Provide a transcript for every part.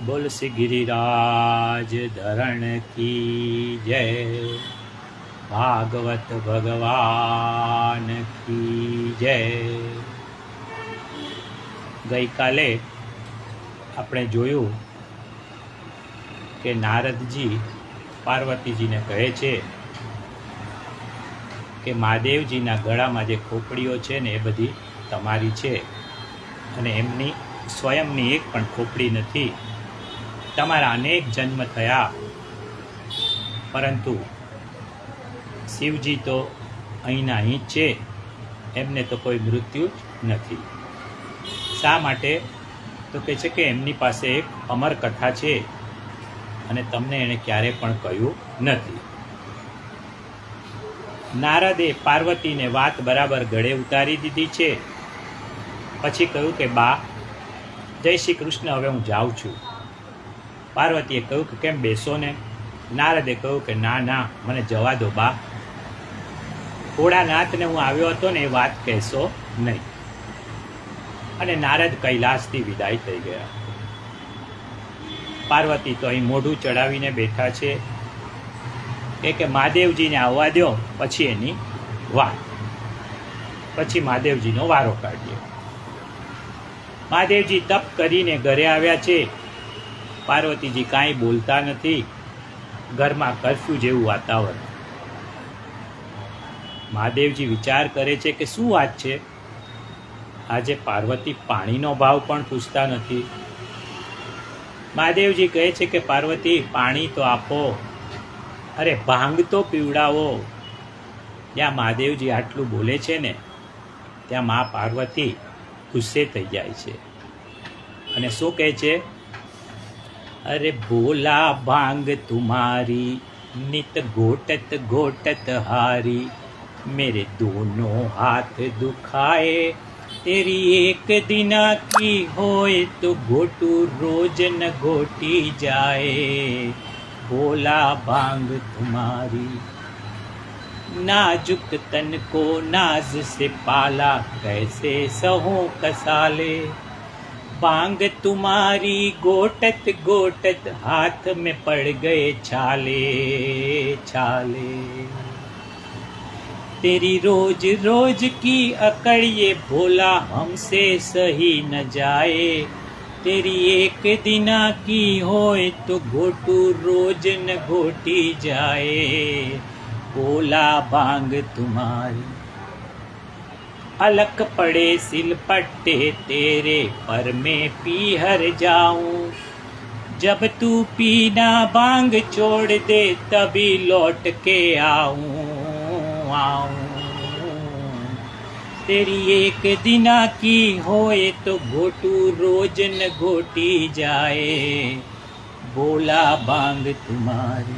बोल श्री गिरिराज धरण की जय। भागवत भगवान की जय। गई काले આપણે જોયું કે નારદજી પાર્વતીજીને કહે છે કે મહાદેવજીના ગળામાં જે ખોપડીઓ છે ને એ બધી તમારી છે અને એમની સ્વયંની એક પણ ખોપડી નથી. તમારા અનેક જન્મ થયા પરંતુ શિવજી તો અહીંના અહીં જ છે, એમને તો કોઈ મૃત્યુ જ નથી. શા માટે? તો કહે છે કે એમની પાસે એક અમર કથા છે અને તમને એણે ક્યારે પણ કહ્યું નથી. નારદે પાર્વતીને વાત બરાબર ગળે ઉતારી દીધી છે. પછી કહ્યું કે બા જય શ્રી કૃષ્ણ, હવે હું જાઉં છું. પાર્વતીએ કહ્યું કે કેમ, બેસો ને. નારદે કહ્યું કે ના ના, મને જવા દો બા. ભોળાનાથને હું આવ્યો હતો ને એ વાત કહેશો નહીં. અને નારદ કૈલાસથી વિદાય થઈ ગયા. પાર્વતી તો અહીં મોઢું ચડાવીને બેઠા છે કે મહાદેવજીને આવવા દો, પછી એની વાત, પછી મહાદેવજીનો વારો કાઢીએ. મહાદેવજી તપ કરીને ઘરે આવ્યા છે. પાર્વતીજી કાંઈ બોલતા નથી. ઘરમાં કર્ફ્યુ જેવું વાતાવરણ. મહાદેવજી વિચાર કરે છે કે શું વાત છે, આજે પાર્વતી પાણીનો ભાવ પણ પૂછતા નથી. મહાદેવજી કહે છે કે પાર્વતી પાણી તો આપો, અરે ભાંગ તો પીવડાવો. ત્યાં મહાદેવજી આટલું બોલે છે ને ત્યાં મા પાર્વતી ગુસ્સે થઈ જાય છે અને શું કહે છે, અરે બોલા ભાંગ તુમારી નિત ઘોટત ઘોટત હારી, मेरे दोनों हाथ दुखाए, तेरी एक दिना की होए तो घोटू रोज न घोटी जाए. बोला भांग तुम्हारी नाजुक तन को नाज से पाला, कैसे सहो कसाले. भांग तुम्हारी घोटत घोटत हाथ में पड़ गए छाले छाले. तेरी रोज रोज की अकड़ ये भोला हमसे सही न जाए. तेरी एक दिना की होए तो घोटू रोज न घोटी जाए. बोला भांग तुम्हारी अलक पड़े सिलपट्टे तेरे, पर मैं पी हर जाऊं. जब तू पीना भांग छोड़ दे तभी लौट के आऊं. तेरी एक दिना की होए तो घोटू रोज न घोटी जाए. बोला भांग तुम्हारी.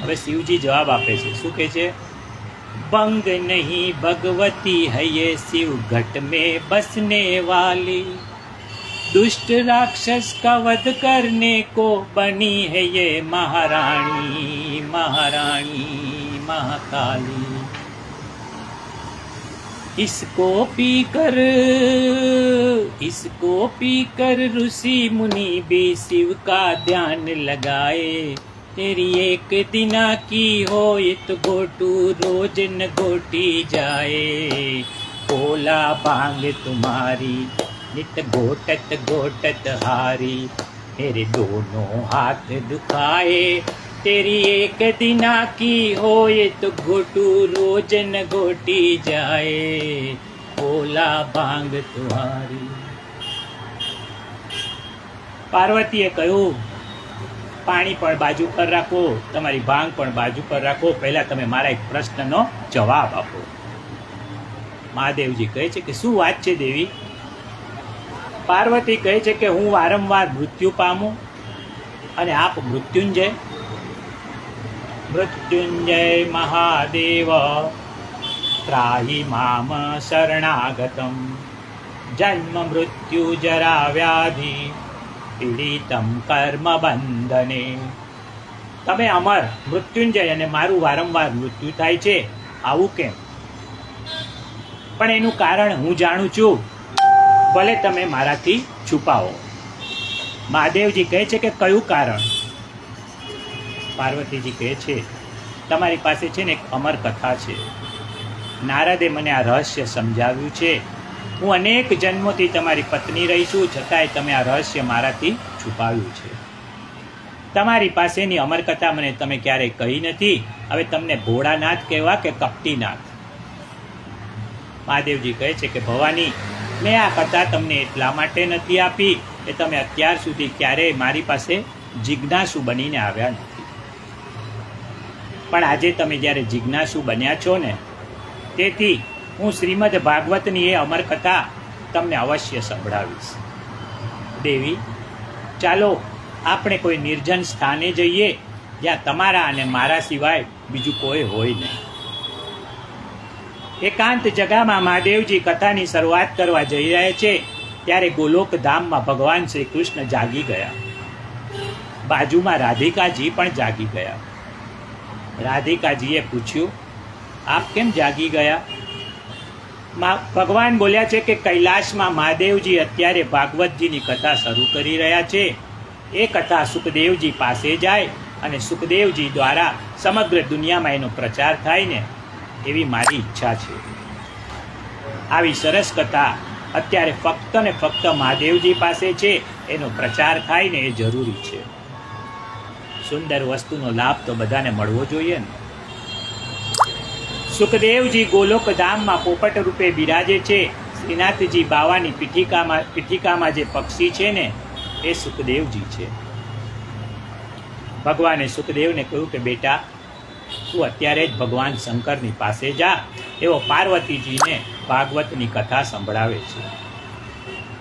હવે શિવજી જવાબ આપે છે. શું કહે છે? भंग नहीं भगवती है ये शिव घट में बसने वाली, दुष्ट राक्षस का वध करने को बनी है ये महारानी महारानी महाकाली. इसको पीकर ऋषि मुनि भी शिव का ध्यान लगाए. तेरी एक दिना की हो तो घोटू रोज न घोटी जाए. बोला भांग तुम्हारी नित घोटत घोटत हारी, मेरे दोनों हाथ दुखाए. तेरी एक दिना की होए तो घोटू रोज न घोटी जाए. बोला भांग तुम्हारी. પાર્વતીએ કહ્યું, પાણી પણ બાજુ પર રાખો, તમારી ભાંગ પણ બાજુ પર રાખો, પહેલા તમે મારા એક પ્રશ્નનો જવાબ આપો. મહાદેવજી કહે છે કે શું વાત છે દેવી? પાર્વતી કહે છે કે હું વારંવાર મૃત્યુ પામું અને આપ મૃત્યુંજય. મૃત્યુંજય મહાદેવ ત્રાહી મામ શરણાગતમ, જન્મ મૃત્યુ જરા વ્યાધિ પીડિતમ કર્મ બંધને. તમે અમર મૃત્યુંજય અને મારું વારંવાર મૃત્યુ થાય છે, આવું કેમ? પણ એનું કારણ હું જાણું છું, ભલે તમે મારાથી છુપાવો. મહાદેવજી કહે છે કે કયું કારણ? પાર્વતીજી કહે છે તમારી પાસે છે ને એક અમર કથા છે. નારદે મને આ રહસ્ય સમજાવ્યું છે. હું અનેક જન્મોથી તમારી પત્ની રહી છું, છતાંય તમે આ રહસ્ય મારાથી છુપાવ્યું છે. તમારી પાસેની અમરકથા મને તમે ક્યારેય કહી નથી. હવે તમને ભોળાનાથ કહેવા કે કપટીનાથ? મહાદેવજી કહે છે કે ભવાની, મેં આ કથા તમને એટલા માટે નથી આપી કે તમે અત્યાર સુધી ક્યારેય મારી પાસે જિજ્ઞાસુ બનીને આવ્યા નથી. પણ આજે તમે જ્યારે જિજ્ઞાસુ બન્યા છો ને, તેથી હું શ્રીમદ ભાગવતની એ અમરકથા તમને અવશ્ય સંભળાવીશ. દેવી, ચાલો આપણે કોઈ નિર્જન સ્થાને જઈએ જ્યાં તમારા અને મારા સિવાય બીજું કોઈ હોય નહીં. એકાંત જગામાં મહાદેવજી કથાની શરૂઆત કરવા જઈ રહ્યા છે ત્યારે ગોલોક ધામમાં ભગવાન શ્રી કૃષ્ણ જાગી ગયા. બાજુમાં રાધિકાજી પણ જાગી ગયા. રાધિકાજીએ પૂછ્યું, આપ કેમ જાગી ગયા? ભગવાન બોલ્યા છે કે કૈલાસમાં મહાદેવજી અત્યારે ભાગવતજીની કથા શરૂ કરી રહ્યા છે. એ કથા સુખદેવજી પાસે જાય અને સુખદેવજી દ્વારા સમગ્ર દુનિયામાં એનો પ્રચાર થાય ને, એવી મારી ઈચ્છા છે. આવી સરસ કથા અત્યારે ફક્ત ને ફક્ત મહાદેવજી પાસે છે, એનો પ્રચાર થાય ને એ જરૂરી છે. સુંદર વસ્તુનો લાભ તો બધાને મળવો જોઈએ ને. સુખદેવજી ગોલોક ધામમાં પોપટ રૂપે બિરાજે છે. શ્રીનાથજી બાવાની પીઠિકામાં જે પક્ષી છે ને, એ સુખદેવજી છે. ભગવાને સુખદેવને કહ્યું કે બેટા, તું અત્યારે જ ભગવાન શંકરની પાસે જા. એવો પાર્વતીજીને ભાગવતની કથા સંભળાવે છે.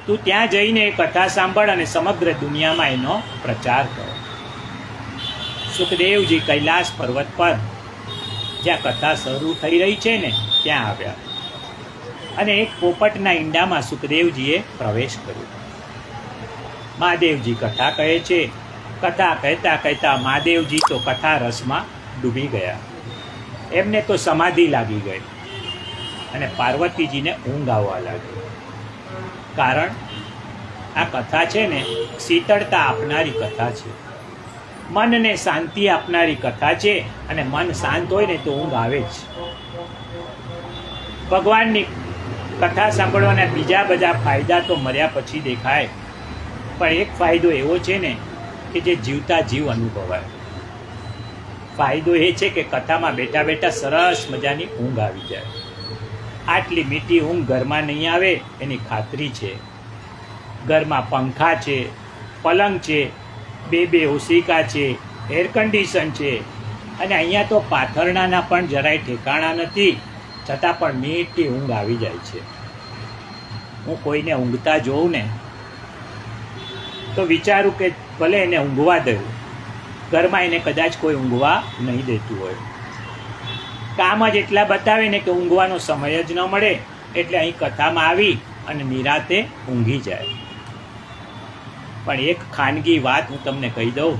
તું ત્યાં જઈને એ કથા સાંભળ અને સમગ્ર દુનિયામાં એનો પ્રચાર કર. સુખદેવજી કૈલાસ પર્વત પર જ્યાં કથા શરૂ થઈ રહી છે ને, ત્યાં આવ્યા અને એક પોપટના ઈંડામાં સુખદેવજીએ પ્રવેશ કર્યો. મહાદેવજી કથા કહે છે. કથા કહેતા કહેતા મહાદેવજી તો કથા રસમાં ડૂબી ગયા. એમને તો સમાધિ લાગી ગઈ અને પાર્વતીજીને ઊંઘ આવવા લાગી. કારણ આ કથા છે ને, શીતળતા આપનારી કથા છે, મનને શાંતિ આપનારી કથા છે. અને મન શાંત હોય ને તો ઊંઘ આવે જ. ભગવાનની કથા સાંભળવાના બીજા બધા ફાયદા તો મર્યા પછી દેખાય, પણ એક ફાયદો એવો છે ને કે જે જીવતા જીવ અનુભવાય. ફાયદો એ છે કે કથામાં બેઠા બેઠા સરસ મજાની ઊંઘ આવી જાય. આટલી મીઠી ઊંઘ ઘરમાં નહીં આવે એની ખાતરી છે. ઘરમાં પંખા છે, પલંગ છે, બે ઓશિકા છે, એર કન્ડિશન છે, અને અહીંયા તો પાથરણાના પણ જરાય ઠેકાણા નથી, છતાં પણ મીઠી ઊંઘ આવી જાય છે. હું કોઈને ઊંઘતા જોઉં ને તો વિચારું કે ભલે એને ઊંઘવા દઉં. ઘરમાં એને કદાચ કોઈ ઊંઘવા નહીં દેતું હોય. કામ જ એટલા બતાવે ને કે ઊંઘવાનો સમય જ ન મળે, એટલે અહીં કથામાં આવી અને નિરાતે ઊંઘી જાય. પણ એક ખાનગી વાત હું તમને કહી દઉં,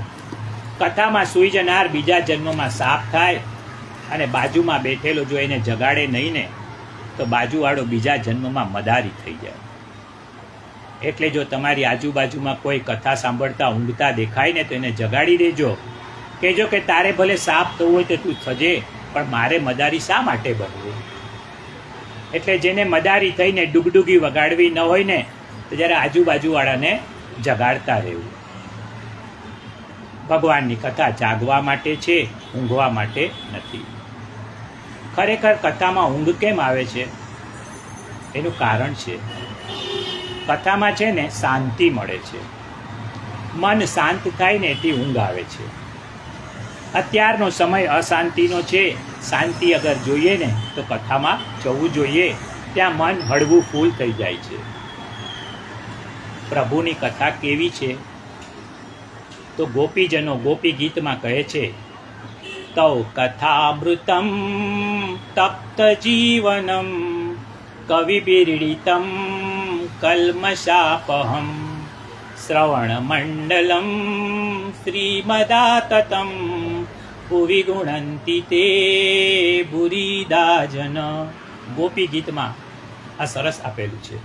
કથામાં સૂઈ જનાર બીજા જન્મમાં સાપ થાય અને બાજુમાં બેઠેલો જો એને જગાડે નહીં ને, તો બાજુવાળો બીજા જન્મમાં મદારી થઈ જાય. એટલે જો તમારી આજુબાજુમાં કોઈ કથા સાંભળતા ઊંઘતા દેખાય ને, તો એને જગાડી દેજો. કહેજો કે તારે ભલે સાપ થવું હોય તો તું થજે, પણ મારે મદારી શા માટે બનવું? એટલે જેને મદારી થઈને ડુગડુગી વગાડવી ન હોય ને, તો જ્યારે આજુબાજુવાળાને જગાડતા રહેવું. ભગવાનની કથા જાગવા માટે છે, ઊંઘવા માટે નથી. ખરેખર કથામાં ઊંઘ કેમ આવે છે? એનું કારણ છે, કથામાં છે ને શાંતિ મળે છે. મન શાંત થાય ને એથી ઊંઘ આવે છે. અત્યારનો સમય અશાંતિનો છે. શાંતિ અગર જોઈએ ને તો કથામાં જવું જોઈએ. ત્યાં મન હળવું ફૂલ થઈ જાય છે. પ્રભુની કથા કેવી છે? તો ગોપીજનો ગોપી ગીતમાં કહે છે, તૌ કથામૃતમ તપ્ત જીવનમ કવિબિરીડિતમ કલ્મષાપહમ શ્રવણમંડલમ શ્રીમદાતતમ ભુવિ ગુણંતિ તે ભુરીદાજન. ગોપી ગીતમાં આ સરસ આપેલું છે.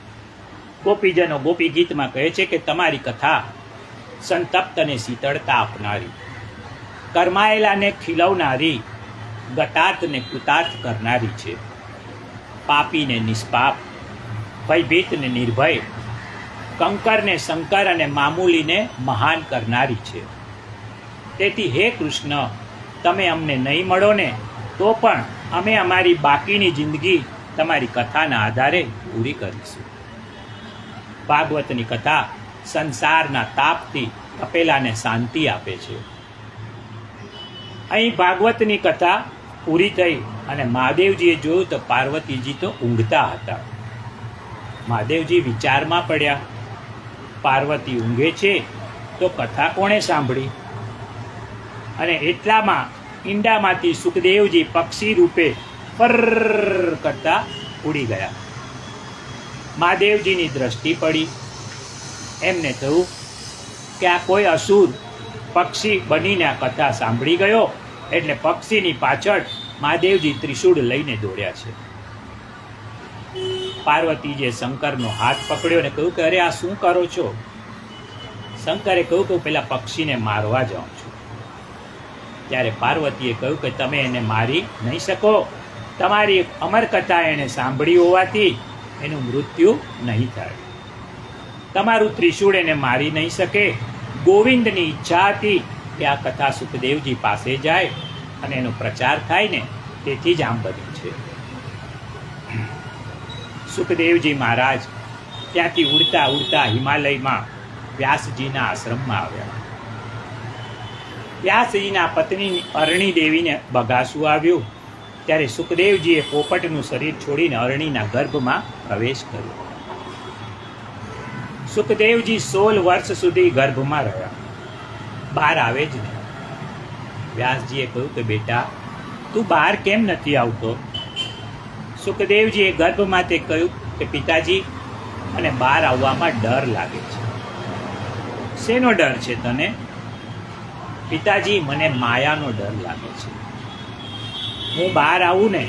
ગોપીજનો ગોપી ગીતમાં કહે છે કે તમારી કથા સંતપ્તને શીતળતા આપનારી, કરમાયેલાને ખીલવનારી, ગતાર્થને કૃતાર્થ કરનારી છે. પાપીને નિષ્પાપ, ભયભીતને નિર્ભય, કંકરને શંકર અને મામૂલીને મહાન કરનારી છે. તેથી હે કૃષ્ણ, તમે અમને નહીં મળો ને તો પણ અમે અમારી બાકીની જિંદગી તમારી કથાના આધારે પૂરી કરીશું. ભાગવતની કથા સંસારના તાપથી તપેલાને શાંતિ આપે છે. અહીં ભાગવતની કથા પૂરી થઈ અને મહાદેવજીએ જોયું તો પાર્વતીજી તો ઊંઘતા હતા. મહાદેવજી વિચારમાં પડ્યા, પાર્વતી ઊંઘે છે તો કથા કોણે સાંભળી? અને એટલામાં ઈંડામાંથી સુખદેવજી પક્ષી રૂપે ફર કરતા ઉડી ગયા. મહાદેવજીની દ્રષ્ટિ પડી. એમને થયું કે આ કોઈ અસુર પક્ષી બનીને આ કથા સાંભળી ગયો, એટલે પક્ષીની પાછળ મહાદેવજી ત્રિશૂળ લઈને દોડ્યા છે. પાર્વતીજીએ શંકરનો હાથ પકડ્યો અને કહ્યું કે અરે આ શું કરો છો? શંકરે કહ્યું કે હું પેલા પક્ષીને મારવા જાઉં છું. ત્યારે પાર્વતીએ કહ્યું કે તમે એને મારી નહીં શકો. તમારી અમરકથા એણે સાંભળી હોવાથી એનું મૃત્યુ નહીં થાય. તમારું ત્રિશૂળ એને મારી નહીં શકે. ગોવિંદની ઈચ્છા હતી કે આ કથા સુખદેવજી પાસે જાય અને એનો પ્રચાર થાય ને, તેથી જ આમ બન્યું છે. સુખદેવજી મહારાજ ત્યાંથી ઉડતા ઉડતા હિમાલયમાં વ્યાસજીના આશ્રમમાં આવ્યા. વ્યાસજીના પત્ની અરણી દેવીને બગાસું આવ્યું ત્યારે સુખદેવજીએ પોપટનું શરીર છોડીને અરણીના ગર્ભમાં પ્રવેશ કર્યો. સુખદેવજી 16 વર્ષ સુધી ગર્ભમાં રહ્યા, બહાર આવે જ નહીં. વ્યાસજીએ કહ્યું કે બેટા તું બહાર કેમ નથી આવતો? સુખદેવજીએ ગર્ભમાંથી કહ્યું કે પિતાજી મને બહાર આવવામાં ડર લાગે છે. શેનો ડર છે તને? પિતાજી મને માયાનો ડર લાગે છે. હું બહાર આવું ને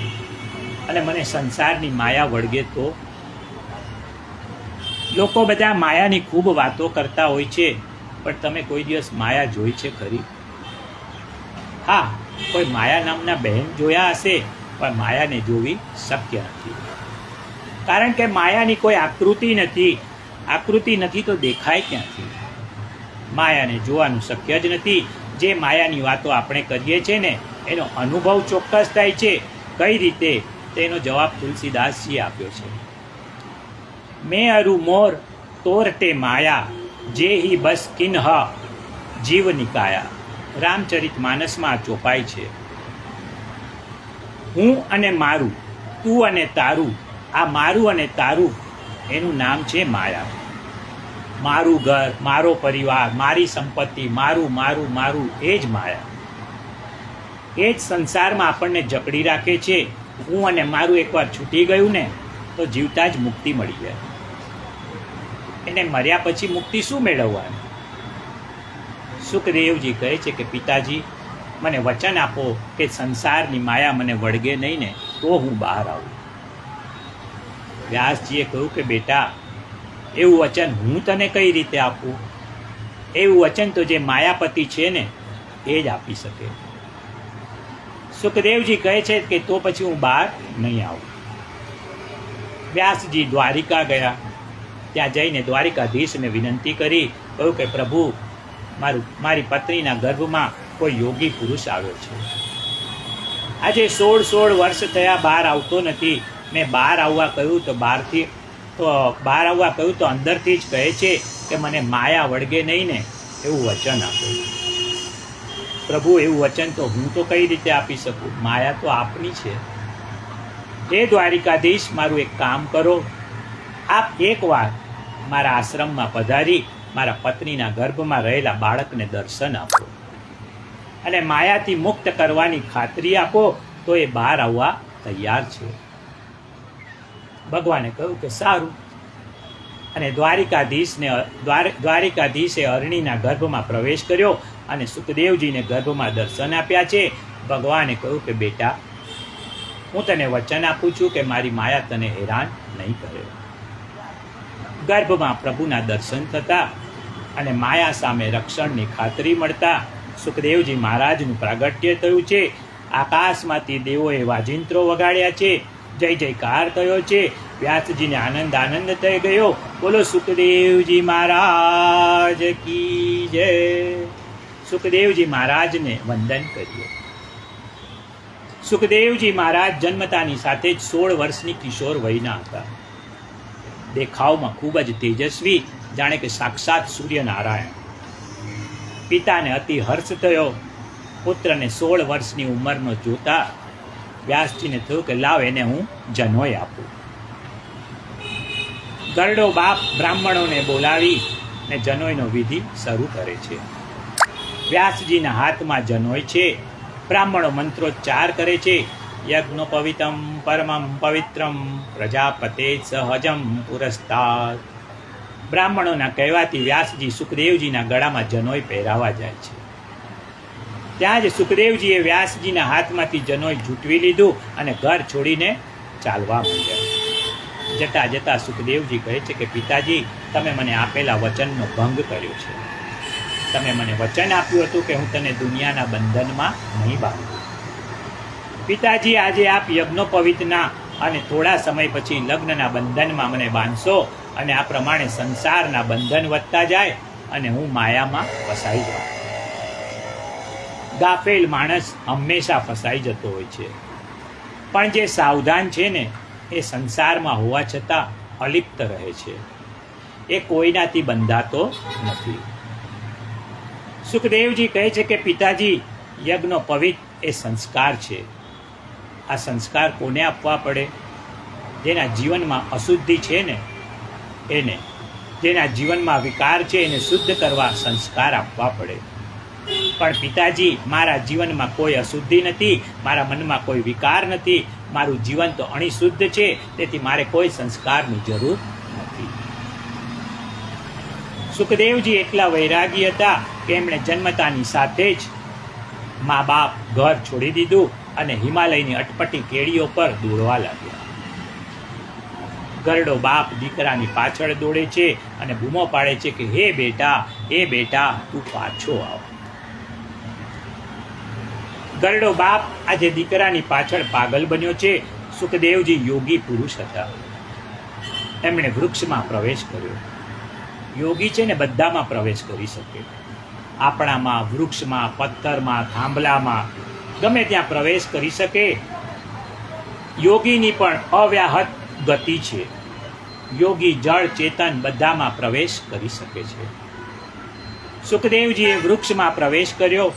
અને મને સંસારની માયા વળગે તો? લોકો બધા માયાની ખૂબ વાતો કરતા હોય છે, પણ તમે કોઈ દિવસ માયા જોઈ છે ખરી? હા, કોઈ માયા નામના બહેન જોયા હશે, પણ માયાને જોવી શક્ય નથી. કારણ કે માયાની કોઈ આકૃતિ નથી. આકૃતિ નથી તો દેખાય ક્યાંથી? માયાને જોવાનું શક્ય જ નથી. જે માયાની વાતો આપણે કરીએ છીએ ને એનો અનુભવ ચોક્કસ થાય છે. કઈ રીતે? તેનો જવાબ તુલસીદાસજીએ આપ્યો છે. મેં અરુ મોર તોરતે માયા, જે હિ બસ કિન્હ જીવ નિકાયા. રામચરિત માનસમાં ચોપાઈ છે. હું અને મારું, તું અને તારું, આ મારું અને તારું એનું નામ છે માયા. મારું ઘર, મારો પરિવાર, મારી સંપત્તિ, મારું મારું મારું, એ જ માયા. એ જ સંસારમાં આપણને જકડી રાખે છે. હું અને મારું એકવાર છૂટી ગયું ને તો જીવતા જ મુક્તિ મળી જાય. એને મર્યા પછી મુક્તિ શું મેળવવાની? સુખદેવજી કહે છે કે પિતાજી મને વચન આપો કે સંસારની માયા મને વળગે નહીં ને તો હું બહાર આવું. વ્યાસજીએ કહ્યું કે બેટા એવું વચન હું તને કઈ રીતે આપું? એવું વચન તો જે માયાપતિ છે ને એ જ આપી શકે. સુખદેવજી કહે છે કે તો પછી હું બહાર નહીં આવું. વ્યાસજી દ્વારિકા ગયા. ત્યાં જઈને દ્વારિકાધીશને વિનંતી કરી, કહ્યું કે પ્રભુ મારી પત્નીના ગર્ભમાં કોઈ યોગી પુરુષ આવ્યો છે. આજે 16 વર્ષ થયા બહાર આવતો નથી. મેં બહાર આવવા કહ્યું તો બહાર આવવા કહ્યું તો અંદરથી જ કહે છે કે મને માયા વળગે નહીં ને એવું વચન આપો. પ્રભુ એવું વચન તો હું તો કઈ રીતે આપી શકું? માયા તો આપની છે. હે દ્વારિકાધીશ, મારું એક કામ કરો. આપ એકવાર મારા આશ્રમમાં પધારી મારા પત્નીના ગર્ભમાં રહેલા બાળકને દર્શન આપો અને માયાથી મુક્ત કરવાની ખાતરી આપો તો એ બહાર આવવા તૈયાર છે. ભગવાને કહ્યું કે સારું. અને દ્વારિકાધીશે અરણીના ગર્ભમાં પ્રવેશ કર્યો અને સુખદેવજીને ગર્ભમાં દર્શન આપ્યા છે. ભગવાને કહ્યું કે બેટા હું તને વચન આપું છું કે મારી માયા તને હેરાન નહીં કરે. ગર્ભમાં પ્રભુના દર્શન થતા અને માયા સામે રક્ષણની ખાતરી મળતા સુખદેવજી મહારાજનું પ્રાગટ્ય થયું છે. આકાશમાંથી દેવોએ વાજિંત્રો વગાડ્યા છે, જય જયકાર થયો છે. વ્યાસજીને આનંદ થઈ ગયો. બોલો સુખદેવજી મહારાજ કી જય. સુખદેવજી મહારાજને વંદન કર્યું. સુખદેવજી મહારાજ જન્મતાની સાથે જ 16 વર્ષની કિશોર વયના હતા. દેખાવમાં ખૂબ જ તેજસ્વી, જાણે કે સાક્ષાત સૂર્યનારાયણ. પિતાને અતિ હર્ષ થયો. પુત્રને 16 વર્ષની ઉંમરનો જોતા વ્યાસજીને થયું કે લાવ એને હું જનોય આપું. ગરડો બાપ બ્રાહ્મણોને બોલાવી ને જનોયનો વિધિ શરૂ કરે છે. વ્યાસજીના હાથમાં જનોય છે. બ્રાહ્મણો મંત્રોચ્ચાર કરે છે. યજ્ઞોપવિતમ પરમમ પવિત્રમ પ્રજાપતે સહજમ પુરસ્તાદ. બ્રાહ્મણોના કહેવાથી વ્યાસજી સુખદેવજીના ગળામાં જનોય પહેરાવા જાય છે. ત્યાં જ સુખદેવજીએ વ્યાસજીના હાથમાંથી જનોય ઝૂંટવી લીધું અને ઘર છોડીને ચાલવા માંડ્યા. જતા જતા સુખદેવજી કહે છે કે પિતાજી, તમે મને આપેલા વચનનો ભંગ કર્યો છે. તમે મને વચન આપ્યું હતું કે હું તને દુનિયાના બંધનમાં નહીં બાંધું. પિતાજી, આજે આપ યજ્ઞોપવિતના અને થોડા સમય પછી લગ્નના બંધનમાં મને બાંધશો અને આ પ્રમાણે સંસારના બંધન વધતા જાય અને હું માયામાં ફસાઈ જાઉં. ગાફેલ માણસ હંમેશા ફસાઈ જતો હોય છે, પણ જે સાવધાન છે ને એ સંસારમાં હોવા છતાં અલિપ્ત રહે છે. એ કોઈનાથી બંધાતો નથી. સુખદેવજી કહે છે કે પિતાજી, યજ્ઞોપવિત એ સંસ્કાર છે. આ સંસ્કાર કોને આપવા પડે? જેના જીવનમાં અશુદ્ધિ છે ને એને, જેના જીવનમાં વિકાર છે એને શુદ્ધ કરવા સંસ્કાર આપવા પડે. પણ પિતાજી, મારા જીવનમાં કોઈ અશુદ્ધિ નથી, મારા મનમાં કોઈ વિકાર નથી, મારું જીવન તો અણિશુદ્ધ છે, તેથી મારે કોઈ સંસ્કારની જરૂર નથી. સુખદેવજી એટલા વૈરાગી હતા કે એમણે જન્મતાની સાથે જ મા બાપ ઘર છોડી દીધું અને હિમાલયની અટપટી કેડીઓ પર દોડવા લાગ્યા. ગરડો બાપ દીકરાની પાછળ દોડે છે અને બૂમો પાડે છે કે હે બેટા, તું પાછો આવ. ગરડો બાપ આજે દીકરાની પાછળ પાગલ બન્યો છે. સુખદેવજી યોગી પુરુષ હતા. એમણે વૃક્ષમાં પ્રવેશ કર્યો. યોગી છે ને બધામાં પ્રવેશ કરી શકે. આપણામાં, વૃક્ષમાં, પથ્થરમાં, થાંભલામાં, ગમે ત્યાં પ્રવેશ કરી શકે. યોગીની પણ અવ્યાહત ગતિ છે. યોગી જળ ચેતન બધામાં પ્રવેશ કરી શકે છે. સુખદેવજીએ વૃક્ષમાં પ્રવેશ કર્યો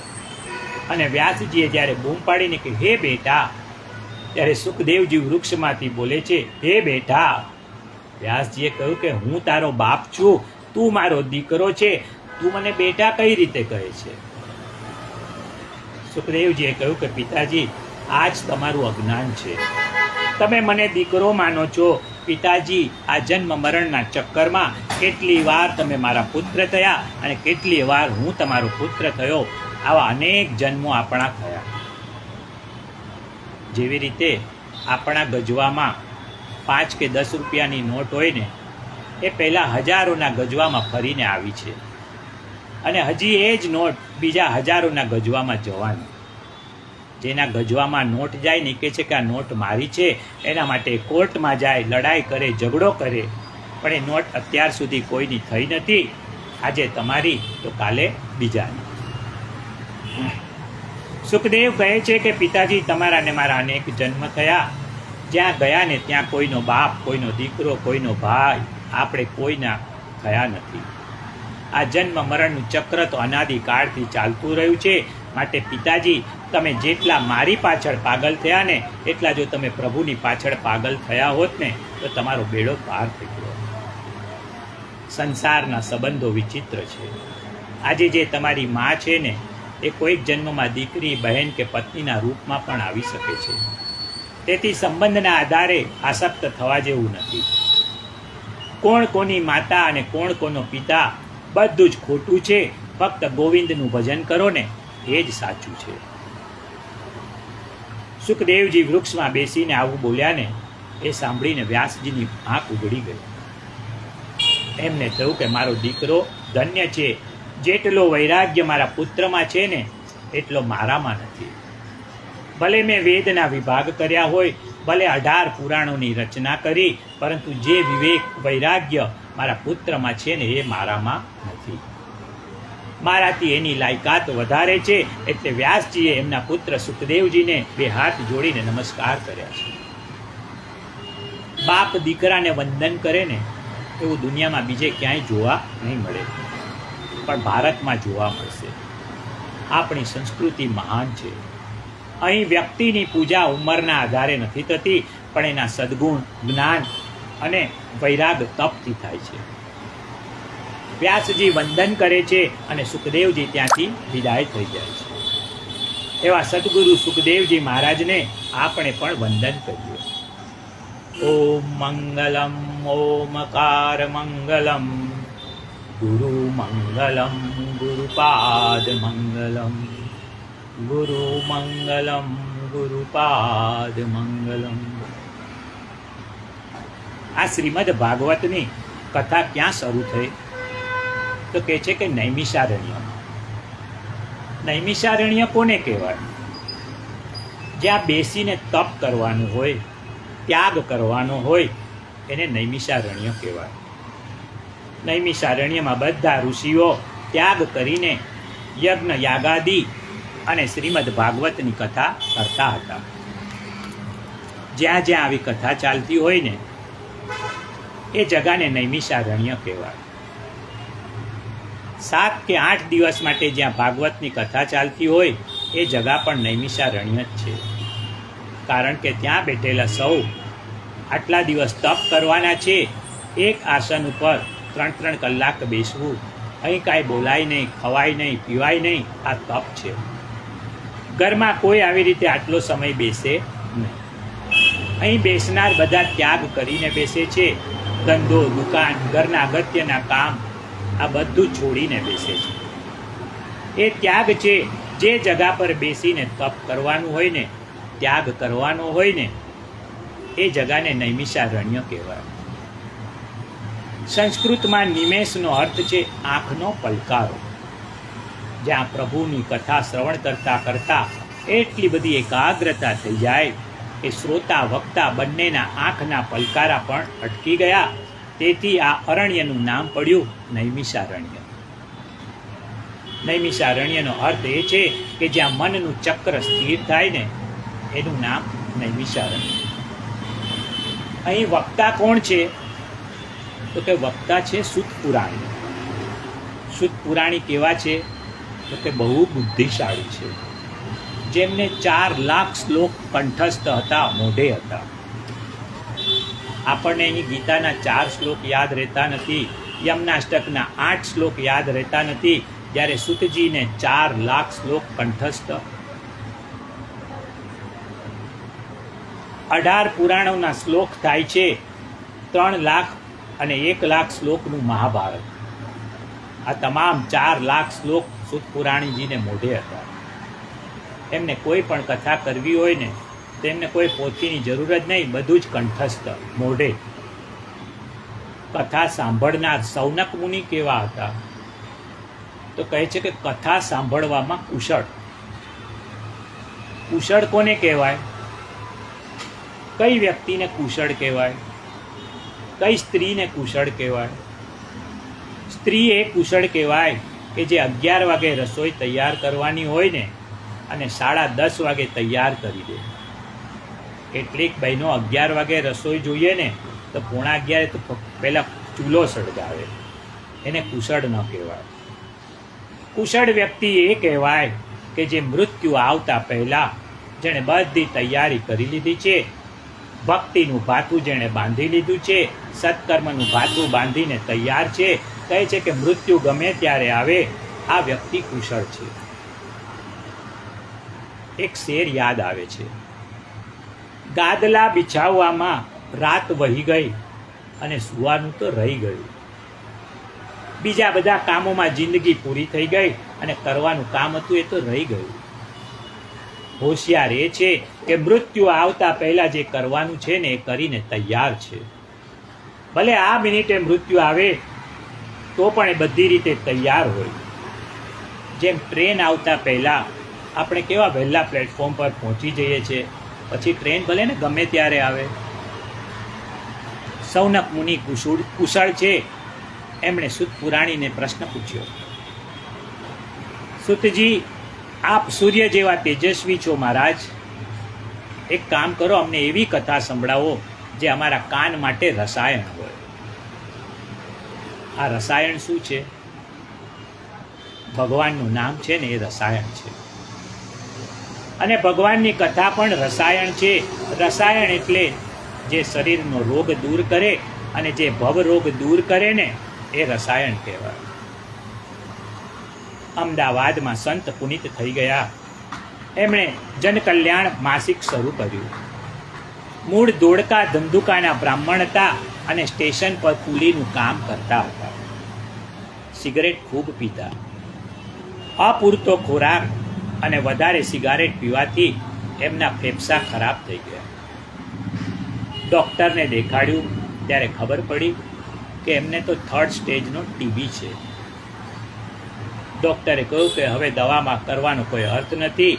અને વ્યાસજીએ જ્યારે બૂમ પાડીને કે હે બેટા, ત્યારે સુખદેવજી વૃક્ષમાંથી બોલે છે હે બેટા. વ્યાસજીએ કહ્યું કે હું તારો બાપ છું, તું મારો દીકરો છે, તું મને બેટા કઈ રીતે કહે છે? સુખદેવજીએ કહ્યું કે પિતાજી, આ જ તમારું અજ્ઞાન છે. તમે મને દીકરો માનો છો. પિતાજી, આ જન્મ મરણના ચક્કરમાં કેટલી વાર તમે મારા પુત્ર થયા અને કેટલી વાર હું તમારો પુત્ર થયો. આવા અનેક જન્મો આપણા થયા. જેવી રીતે આપણા ગજવામાં 5 કે 10 રૂપિયાની નોટ હોય ને, એ પહેલાં હજારોના ગજવામાં ફરીને આવી છે અને હજી એ જ નોટ બીજા હજારોના ગજવામાં જવાની. જેના ગજવામાં નોટ જાય ને કહે છે કે આ નોટ મારી છે, એના માટે કોર્ટમાં જાય, લડાઈ કરે, ઝઘડો કરે, પણ એ નોટ અત્યાર સુધી કોઈની થઈ નથી. આજે તમારી તો કાલે બીજાની. સુખદેવ કહે છે કે પિતાજી, તમારા ને મારા અનેક જન્મ થયા. જ્યાં ગયા ને ત્યાં કોઈનો બાપ, કોઈનો દીકરો, કોઈનો ભાઈ, આપણે કોઈના થયા નથી. આ જન્મ મરણનું ચક્ર તો અનાદિકાળથી ચાલતું રહ્યું છે. માટે પિતાજી, તમે જેટલા મારી પાછળ પાગલ થયા ને એટલા જો તમે પ્રભુની પાછળ પાગલ થયા હોત ને તો તમારો બેડો પાર થઈ ગયો. સંસારના સંબંધો વિચિત્ર છે. આજે જે તમારી માં છે ને એ કોઈક જન્મમાં દીકરી, બહેન કે પત્નીના રૂપમાં પણ આવી શકે છે. તેથી સંબંધના આધારે આસક્ત થવા જેવું નથી. કોણ કોની માતા અને કોણ કોનો પિતા બધું જ ખોટું છે. ફક્ત ગોવિંદનું ભજન કરો ને એ જ સાચું છે. સુખદેવજી વૃક્ષમાં બેસીને આવું બોલ્યા ને એ સાંભળીને વ્યાસજીની આંખ ઉઘડી ગઈ. એમને થયું કે મારો દીકરો ધન્ય છે. જેટલો વૈરાગ્ય મારા પુત્રમાં છે ને એટલો મારામાં નથી. ભલે મેં વેદના વિભાગ કર્યા હોય, ભલે 18 પુરાણોની રચના કરી, પરંતુ જે વિવેક વૈરાગ્ય મારા પુત્રમાં છે ને એ મારામાં નથી. મારાથી એની લાયકાત વધારે છે. એટલે વ્યાસજીએ એમના પુત્ર સુખદેવજીને 2 હાથ જોડીને નમસ્કાર કર્યા છે. બાપ દીકરાને વંદન કરે ને એવું દુનિયામાં બીજે ક્યાંય જોવા નહીં મળે, પણ ભારતમાં જોવા મળશે. આપણી સંસ્કૃતિ મહાન છે. અહીં વ્યક્તિની પૂજા ઉંમરના આધારે નથી થતી, પણ એના સદ્ગુણ, જ્ઞાન અને વૈરાગ તપથી થાય છે. વ્યાસજી વંદન કરે છે અને સુખદેવજી ત્યાંથી વિદાય થઈ જાય છે. એવા સદગુરુ સુખદેવજી મહારાજને આપણે પણ વંદન કરીએ. ઓમ મંગલમ ઓમકાર મંગલમ ગુરુ મંગલમ ગુરુપાદ મંગલમ ગુરુ મંગલમ ગુરુપાદ મંગલમ. આ શ્રીમદ ભાગવતની કથા ક્યાં શરૂ થઈ? તો કહે છે કે નૈમિષારણ્ય. નૈમિષારણ્ય કોને કહેવાય? જ્યાં બેસીને તપ કરવાનું હોય, ત્યાગ કરવાનો હોય, એને નૈમિષારણ્ય કહેવાય. નૈમિષારણ્યમાં બધા ઋષિઓ ત્યાગ કરીને યજ્ઞ યાગાદિ અને શ્રીમદ ભાગવતની કથા કરતા હતા. જ્યાં જ્યાં આવી કથા ચાલતી હોય ને એ જગાને નૈમિષારણ્ય કહેવાય. 7 કે 8 દિવસ માટે જ્યાં ભાગવતની કથા ચાલતી હોય એ જગા પણ નૈમિષારણ્ય જ છે. કારણ કે ત્યાં બેઠેલા સૌ આટલા દિવસ તપ કરવાના છે. એક આસન ઉપર 3-3 કલાક બેસવું, અહીં કાંઈ બોલાય નહીં, ખવાય નહીં, પીવાય નહીં, આ તપ છે. ઘરમાં કોઈ આવી રીતે આટલો સમય બેસે નહીં. અહીં બેસનાર બધા ત્યાગ કરીને બેસે છે. ધંધો, દુકાન, ઘરના અગત્યના કામ આ બધું છોડીને બેસે છે. એ ત્યાગ છે. જે જગા પર બેસીને તપ કરવાનું હોય ને, ત્યાગ કરવાનો હોય ને, એ જગાને નૈમિષારણ્ય કહેવાય. સંસ્કૃતમાં નિમેષનો અર્થ છે આંખનો પલકારો. જ્યાં પ્રભુની કથા શ્રવણ કરતા કરતા એટલી બધી એકાગ્રતા થઈ જાય કે શ્રોતા વક્તા બંનેના આંખના પલકારા પણ અટકી ગયા. તેથી આ અરણ્યનું નામ પડ્યું નૈમિષારણ્ય. નૈમિષારણ્યનો અર્થ એ છે કે જ્યાં મનનું ચક્ર સ્થિર થાય ને એનું નામ નૈમિષારણ્ય. અહીં વક્તા કોણ છે? તો કે વક્તા છે સૂત પુરાણી. સૂત પુરાણી કેવા છે? તો કે બહુ બુદ્ધિશાળી છે. જેમને 4 લાખ શ્લોક કંઠસ્થ હતા, મોઢે હતા. આપણને અહીં ગીતાના 4 શ્લોક યાદ રહેતા નથી, યમનાષ્ટકના 8 શ્લોક યાદ રહેતા નથી, જ્યારે સૂતજીને 4 લાખ શ્લોક કંઠસ્થ. 18 પુરાણોના શ્લોક થાય છે. 3 લાખ અને 1 લાખ શ્લોકનું મહાભારત. આ તમામ 4 લાખ શ્લોક સૂત પુરાણીજીને મોઢે હતા. એમને કોઈ પણ કથા કરવી હોય ને તો એમને કોઈ પોથીની જરૂર જ નહીં, બધું જ કંઠસ્થ મોઢે. કથા સાંભળનાર સૌનક મુનિ કેવા હતા? તો કહે છે કે કથા સાંભળવામાં કુશળ. કુશળ કોને કહેવાય? કઈ વ્યક્તિને કુશળ કહેવાય? કઈ સ્ત્રીને કુશળ કહેવાય? સ્ત્રી એ કુશળ કહેવાય કે જે 11 વાગે રસોઈ તૈયાર કરવાની હોય ને અને 10:30 વાગે તૈયાર કરી દે. કેટલીક બહેનો 11 વાગે રસોઈ જોઈએ ને તો 11:15 તો પહેલાં ચૂલો સળગાવે. એને કુશળ ન કહેવાય. કુશળ વ્યક્તિ એ કહેવાય કે જે મૃત્યુ આવતા પહેલાં જેણે બધી તૈયારી કરી લીધી છે, ભક્તિનું ભાથું જેણે બાંધી લીધું છે, સત્કર્મનું ભાથું બાંધીને તૈયાર છે. કહે છે કે મૃત્યુ ગમે ત્યારે આવે, આ વ્યક્તિ કુશળ છે. એક શેર યાદ આવે છે. ગાદલા બિછાવવામાં રાત વહી ગઈ અને સુવાનું તો રહી ગયું. બીજા બધા કામોમાં જિંદગી પૂરી થઈ ગઈ અને કરવાનું કામ હતું એ તો રહી ગયું. હોશિયાર એ છે કે મૃત્યુ આવતા પહેલાં જે કરવાનું છે ને એ કરીને તૈયાર છે. ભલે આ મિનિટે મૃત્યુ આવે તો પણ એ બધી રીતે તૈયાર હોય. જેમ ટ્રેન આવતા પહેલાં આપણે કેવા વહેલા પ્લેટફોર્મ પર પહોંચી જઈએ છીએ, પછી ટ્રેન ભલે ને ગમે ત્યારે આવે. સૌનક મુનિ કુશળ છે. એમણે સુત પુરાણીને પ્રશ્ન પૂછ્યો, સુતજી, આપ સૂર્ય જેવા તેજસ્વી છો મહારાજ. એક કામ કરો, અમને એવી કથા સંભળાવો જે અમારા કાન માટે રસાયણ હોય. આ રસાયણ શું છે? ભગવાનનું નામ છે ને, એ રસાયણ છે. અને ભગવાનની કથા પણ રસાયણ છે. રસાયણ એટલે જે શરીરનો રોગ દૂર કરે અને જે ભવ રોગ દૂર કરે ને, એ રસાયણ કહેવાય. અમદાવાદમાં સંત પુનિત થઈ ગયા. એમણે જનકલ્યાણ માસિક શરૂ કર્યું. મૂળ ધોળકા ધંધુકાના બ્રાહ્મણ હતા અને સ્ટેશન પર કુલીનું કામ કરતા હતા. સિગરેટ ખૂબ પીતા. અપૂરતો ખોરાક અને વધારે સિગારેટ પીવાથી એમના ફેફસા ખરાબ થઈ ગયા. ડૉક્ટરને દેખાડ્યું ત્યારે ખબર પડી કે એમને તો 3rd સ્ટેજનો ટીબી છે. ડૉક્ટરે કહ્યું કે હવે દવામાં કરવાનો કોઈ અર્થ નથી,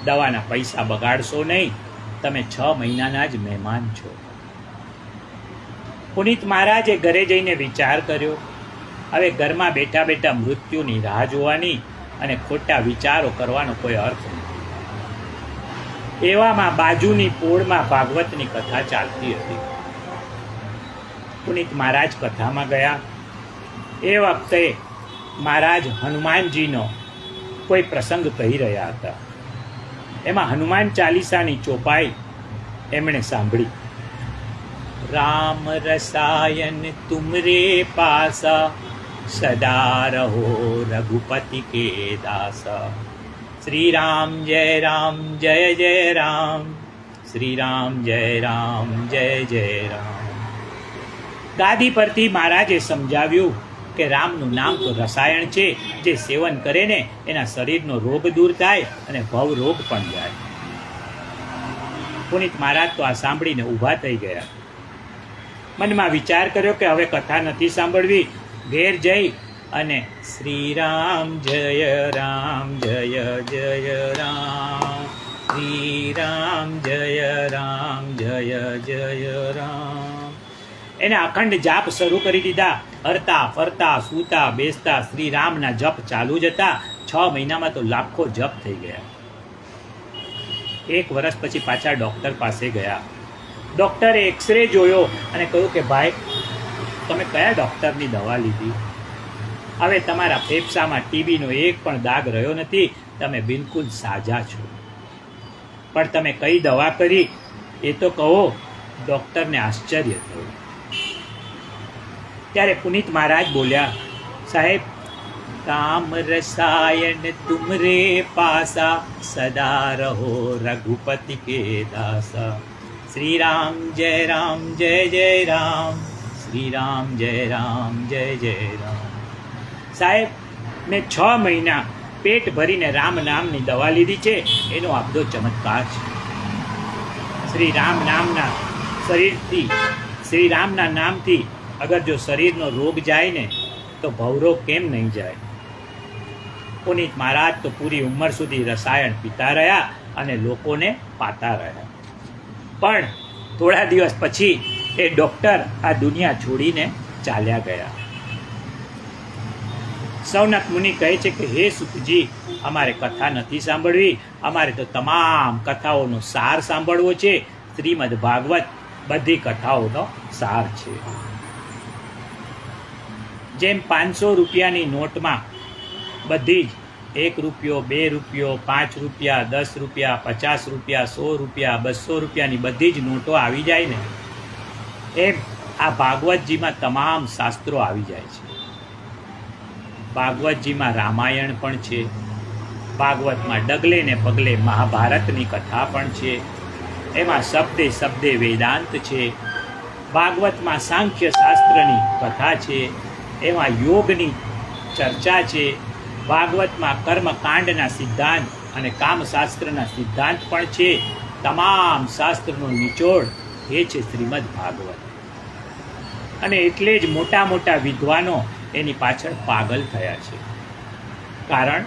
દવાના પૈસા બગાડશો નહીં, તમે 6 મહિનાના જ મહેમાન છો. પુનિત મહારાજે ઘરે જઈને વિચાર કર્યો, હવે ઘરમાં બેઠા બેઠા મૃત્યુની રાહ જોવાની અને ખોટા વિચારો કરવાનો કોઈ અર્થ નથી. એવામાં બાજુની પોળમાં ભાગવતની કથા ચાલતી હતી. પુનિત મહારાજ કથામાં ગયા. એ વખતે મહારાજ હનુમાનજીનો કોઈ પ્રસંગ કહી રહ્યા હતા. એમાં હનુમાન ચાલીસાની ચોપાઈ એમણે સાંભળી. રામ રસાયન તુમરે પાસા, સદા રહો રઘુપતિ કે દાસા. શ્રી રામ જય જય રામ, શ્રી રામ જય જય રામ. ગાદી પરથી મહારાજે સમજાવ્યું કે રામનું નામ તો રસાયણ છે, જે સેવન કરે ને એના શરીરનો રોગ દૂર થાય અને ભવ રોગ પણ જાય. પુનિત મહારાજ તો આ સાંભળીને ઊભા થઈ ગયા. મનમાં વિચાર કર્યો કે હવે કથા નથી સાંભળવી. ઘેર જઈ અને શ્રી રામ જય જય રામ, શ્રી રામ જય જય રામ, એને અખંડ જાપ શરૂ કરી દીધા. હરતા ફરતા સૂતા બેસતા શ્રી રામના જપ ચાલુ જ હતા. 6 મહિનામાં તો લાખો જપ થઈ ગયા. 1 વર્ષ પછી પાછા ડૉક્ટર પાસે ગયા. ડૉક્ટરે એક્સરે જોયો અને કહ્યું કે ભાઈ, તમે કયા ડૉક્ટરની દવા લીધી? હવે તમારા ફેફસામાં ટીબીનો એક પણ દાગ રહ્યો નથી, તમે બિલકુલ સાજા છો. પણ તમે કઈ દવા કરી એ તો કહો. ડૉક્ટરને આશ્ચર્ય થયું. ત્યારે પુનિત મહારાજ બોલ્યા, સાહેબ, કામ રસાયન તુમરે પાસા, સદા રહો રઘુપતિ કે દાસા. શ્રી રામ જય જય રામ, શ્રી રામ જય જય રામ. સાહેબ, મેં 6 મહિના પેટ ભરીને રામ નામની દવા લીધી છે, એનો આપદો ચમત્કાર છે. શ્રી રામ નામના શરીરથી, શ્રી રામના નામથી અગર જો શરીરનો રોગ જાય ને, તો ભવરોગ કેમ નહીં જાય? પુનિત મહારાજ તો પૂરી ઉંમર સુધી રસાયણ પીતા રહ્યા અને લોકોને પાતા રહ્યા. પણ થોડા દિવસ પછી એ ડૉક્ટર આ દુનિયા છોડીને ચાલ્યા ગયા. સૌનક મુનિ કહે છે કે હે સુતજી, અમારે કથા નથી સાંભળવી, અમારે તો તમામ કથાઓનો સાર સાંભળવો છે. શ્રીમદ ભાગવત બધી કથાઓનો સાર છે. જેમ 500 રૂપિયાની નોટમાં બધી જ 1 રૂપિયો, 2 રૂપિયો, 5 રૂપિયા, 10 રૂપિયા, 50 રૂપિયા, 100 રૂપિયા, 200 રૂપિયાની બધી જ નોટો આવી જાય ને, એમ આ ભાગવતજીમાં તમામ શાસ્ત્રો આવી જાય છે. ભાગવતજીમાં રામાયણ પણ છે. ભાગવતમાં ડગલે ને પગલે મહાભારતની કથા પણ છે. એમાં શબ્દે શબ્દે વેદાંત છે. ભાગવતમાં સાંખ્ય શાસ્ત્રની કથા છે. એમાં યોગની ચર્ચા છે. ભાગવતમાં કર્મકાંડના સિદ્ધાંત અને કામશાસ્ત્રના સિદ્ધાંત પણ છે. તમામ શાસ્ત્રનો નિચોડ એ છે શ્રીમદ ભાગવત. અને એટલે જ મોટા મોટા વિદ્વાનો એની પાછળ પાગલ થયા છે. કારણ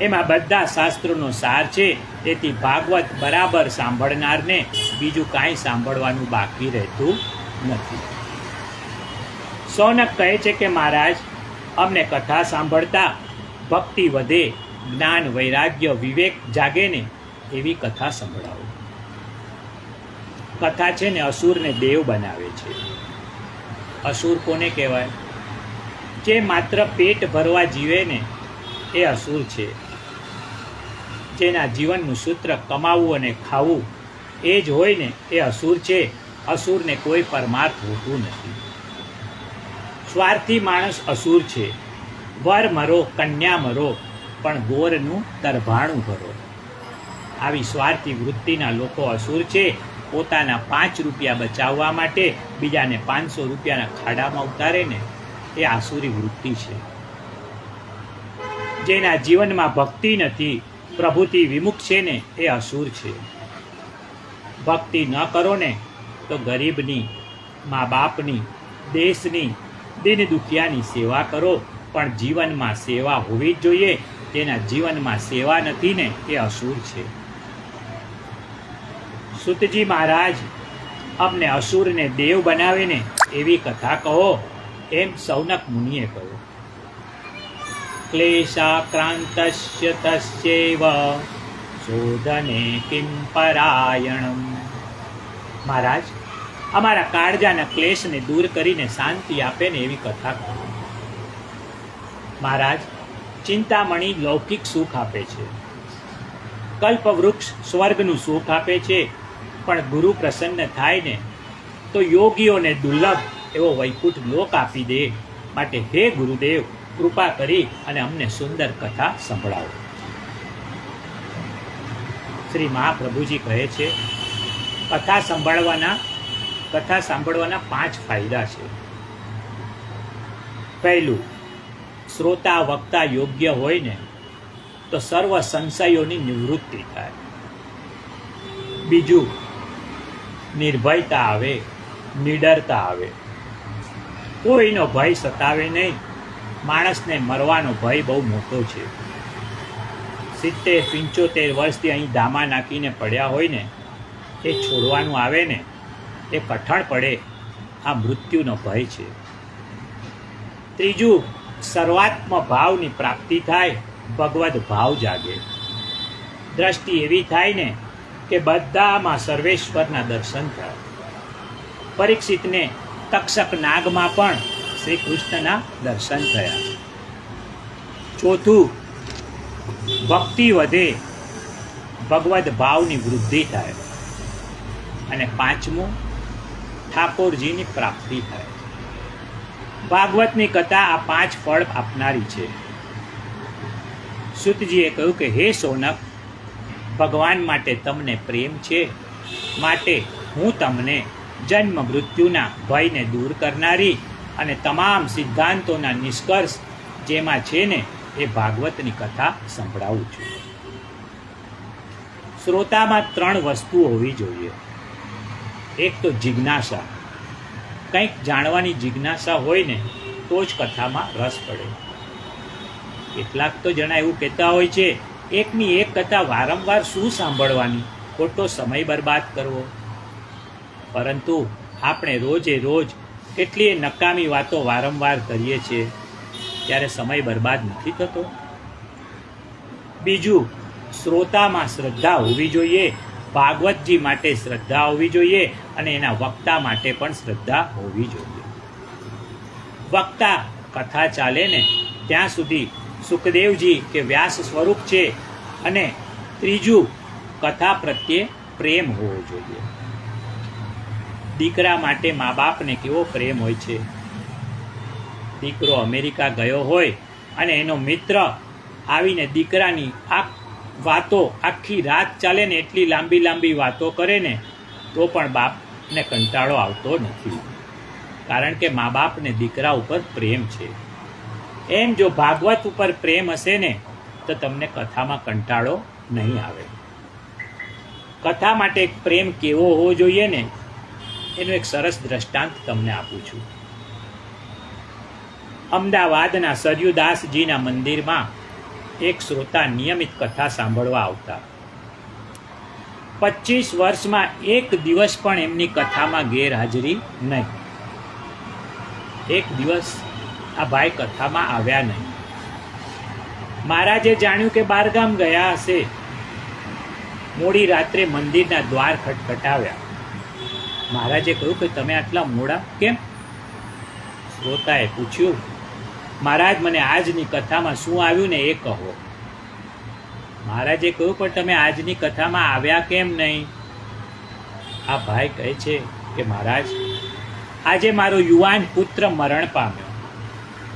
એમાં બધા શાસ્ત્રોનો સાર છે. તેથી ભાગવત બરાબર સાંભળનારને બીજું કાંઈ સાંભળવાનું બાકી રહેતું નથી. સૌનક કહે છે કે મહારાજ, અમને કથા સાંભળતા ભક્તિ વધે, જ્ઞાન, વૈરાગ્ય, વિવેક જાગે ને એવી કથા સંભળાવો. કથા છે ને અસુરને દેવ બનાવે છે. અસુર કોને કહેવાય? જે માત્ર પેટ ભરવા જીવે ને એ અસુર છે. જેના જીવનનું સૂત્ર કમાવું અને ખાવું એ જ હોય ને એ અસુર છે. અસુરને કોઈ પરમાર્થ હોતું નથી. સ્વાર્થી માણસ અસુર છે. વર મરો, કન્યા મરો, પણ ગોરનું તરભાણું ભરો. આવી સ્વાર્થી વૃત્તિના લોકો અસુર છે. પોતાના 5 રૂપિયા બચાવવા માટે બીજાને 500 રૂપિયાના ખાડામાં ઉતારે ને એ આસુરી વૃત્તિ છે. જેના જીવનમાં ભક્તિ નથી, પ્રભુથી વિમુખ છે ને એ અસુર છે. ભક્તિ ન કરો ને તો ગરીબની, મા બાપની, દેશની, દિન દુખિયાની સેવા કરો, પણ જીવનમાં સેવા હોવી જ જોઈએ. જેના જીવનમાં સેવા નથી ને એ અસુર છે. સુતજી મહારાજ, અમને અસુરને દેવ બનાવે ને એવી કથા કહો, એમ સૌનક મુનિએ કહ્યું. ક્લેશાક્રાંતસ્ય તસ્યૈવ શોધને કિમ પરાયણમ. મહારાજ, અમારા કાળજાના ક્લેશને દૂર કરીને શાંતિ આપે ને એવી કથા કહો. મહારાજ, ચિંતામણી લૌકિક સુખ આપે છે, કલ્પવૃક્ષ સ્વર્ગનું સુખ આપે છે, પણ ગુરુ પ્રસન્ન થાય ને તો યોગીઓને દુર્લભ એવો વૈકુંઠ લોક આપી દે. માટે હે ગુરુદેવ, કૃપા કરી અને અમને સુંદર કથા સંભળાવો. શ્રી મહાપ્રભુજી કહે છે, કથા સાંભળવાના 5 ફાયદા છે. પહેલું, શ્રોતા વક્તા યોગ્ય હોય ને તો સર્વ સંશયોની નિવૃત્તિ થાય. બીજું, નિર્ભયતા આવે, નિડરતા આવે. કોઈનો ભય સતાવે નહીં. માણસને મરવાનો ભય બહુ મોટો છે. 70-75 વર્ષથી અહીં ધામા નાખીને પડ્યા હોય ને એ છોડવાનું આવે ને એ કઠણ પડે. આ મૃત્યુનો ભય છે. ત્રીજું, સર્વાત્મ ભાવની પ્રાપ્તિ થાય, ભગવદ ભાવ જાગે. દ્રષ્ટિ એવી થાય ને કે બધામાં સર્વેશ્વરના દર્શન થાય. પરીક્ષિતને તક્ષક નાગમાં પણ શ્રી કૃષ્ણના દર્શન થયા. ચોથું, ભક્તિ વધે, ભગવદ ભાવની વૃદ્ધિ થાય. અને પાંચમું, ઠાકોરજીની પ્રાપ્તિ થાય. ભાગવતની કથા આ 5 ફળ આપનારી છે. સુતજીએ કહ્યું કે હે સોનક, ભગવાન માટે તમને પ્રેમ છે, માટે હું તમને જન્મ મૃત્યુના ભયને દૂર કરનારી અને તમામ સિદ્ધાંતોના નિષ્કર્ષ જેમાં છે ને એ ભાગવતની કથા સંભળાવું છું. શ્રોતામાં 3 વસ્તુઓ હોવી જોઈએ. એક તો જિજ્ઞાસા. કંઈક જાણવાની જિજ્ઞાસા હોય ને તો જ કથામાં રસ પડે. કેટલાક તો જણા એવું કહેતા હોય છે, એકની એક કથા વારંવાર શું સાંભળવાની, ખોટો સમય બરબાદ કરવો. પરંતુ આપણે રોજે રોજ કેટલીય નકામી વાતો વારંવાર કરીએ છીએ, ત્યારે સમય બરબાદ નથી થતો. બીજું, શ્રોતામાં શ્રદ્ધા હોવી જોઈએ. ભાગવતજી માટે શ્રદ્ધા હોવી જોઈએ અને એના વક્તા માટે પણ શ્રદ્ધા હોવી જોઈએ. વક્તા કથા ચાલે ને ત્યાં સુધી સુખદેવજી કે વ્યાસ સ્વરૂપ છે. અને ત્રીજું, કથા પ્રત્યે પ્રેમ હોવો જોઈએ. દીકરા માટે મા બાપને કેવો પ્રેમ હોય છે. દીકરો અમેરિકા ગયો હોય અને એનો મિત્ર આવીને દીકરાની વાતો આખી રાત ચાલે ને એટલી લાંબી લાંબી વાતો કરે ને તો પણ બાપને કંટાળો આવતો નથી. કારણ કે મા બાપને દીકરા ઉપર પ્રેમ છે. એમ જો ભાગવત ઉપર પ્રેમ હશે ને તો તમને કથામાં કંટાળો નહીં આવે. કથા માટે પ્રેમ કેવો હોવો જોઈએ ને એનું એક સરસ દ્રષ્ટાંત તમને આપું છું. અમદાવાદના સરયુદાસજીના મંદિરમાં એક શ્રોતા નિયમિત કથા સાંભળવા આવતા. 25 વર્ષમાં એક દિવસ પણ એમની કથામાં ગેરહાજરી નહીં. એક દિવસ આ ભાઈ કથામાં આવ્યા નહીં. મહારાજે જાણ્યું કે બહારગામ ગયા હશે. મોડી રાત્રે મંદિરના દ્વાર ખટખટાવ્યા. મહારાજે કહ્યું કે તમે આટલા મોડા કેમ? શ્રોતાએ પૂછ્યું, મહારાજ મને આજની કથામાં શું આવ્યું ને એ કહો. મહારાજે કહ્યું, પણ તમે આજની કથામાં આવ્યા કેમ નહીં? આ ભાઈ કહે છે કે મહારાજ, આજે મારો યુવાન પુત્ર મરણ પામ્યો.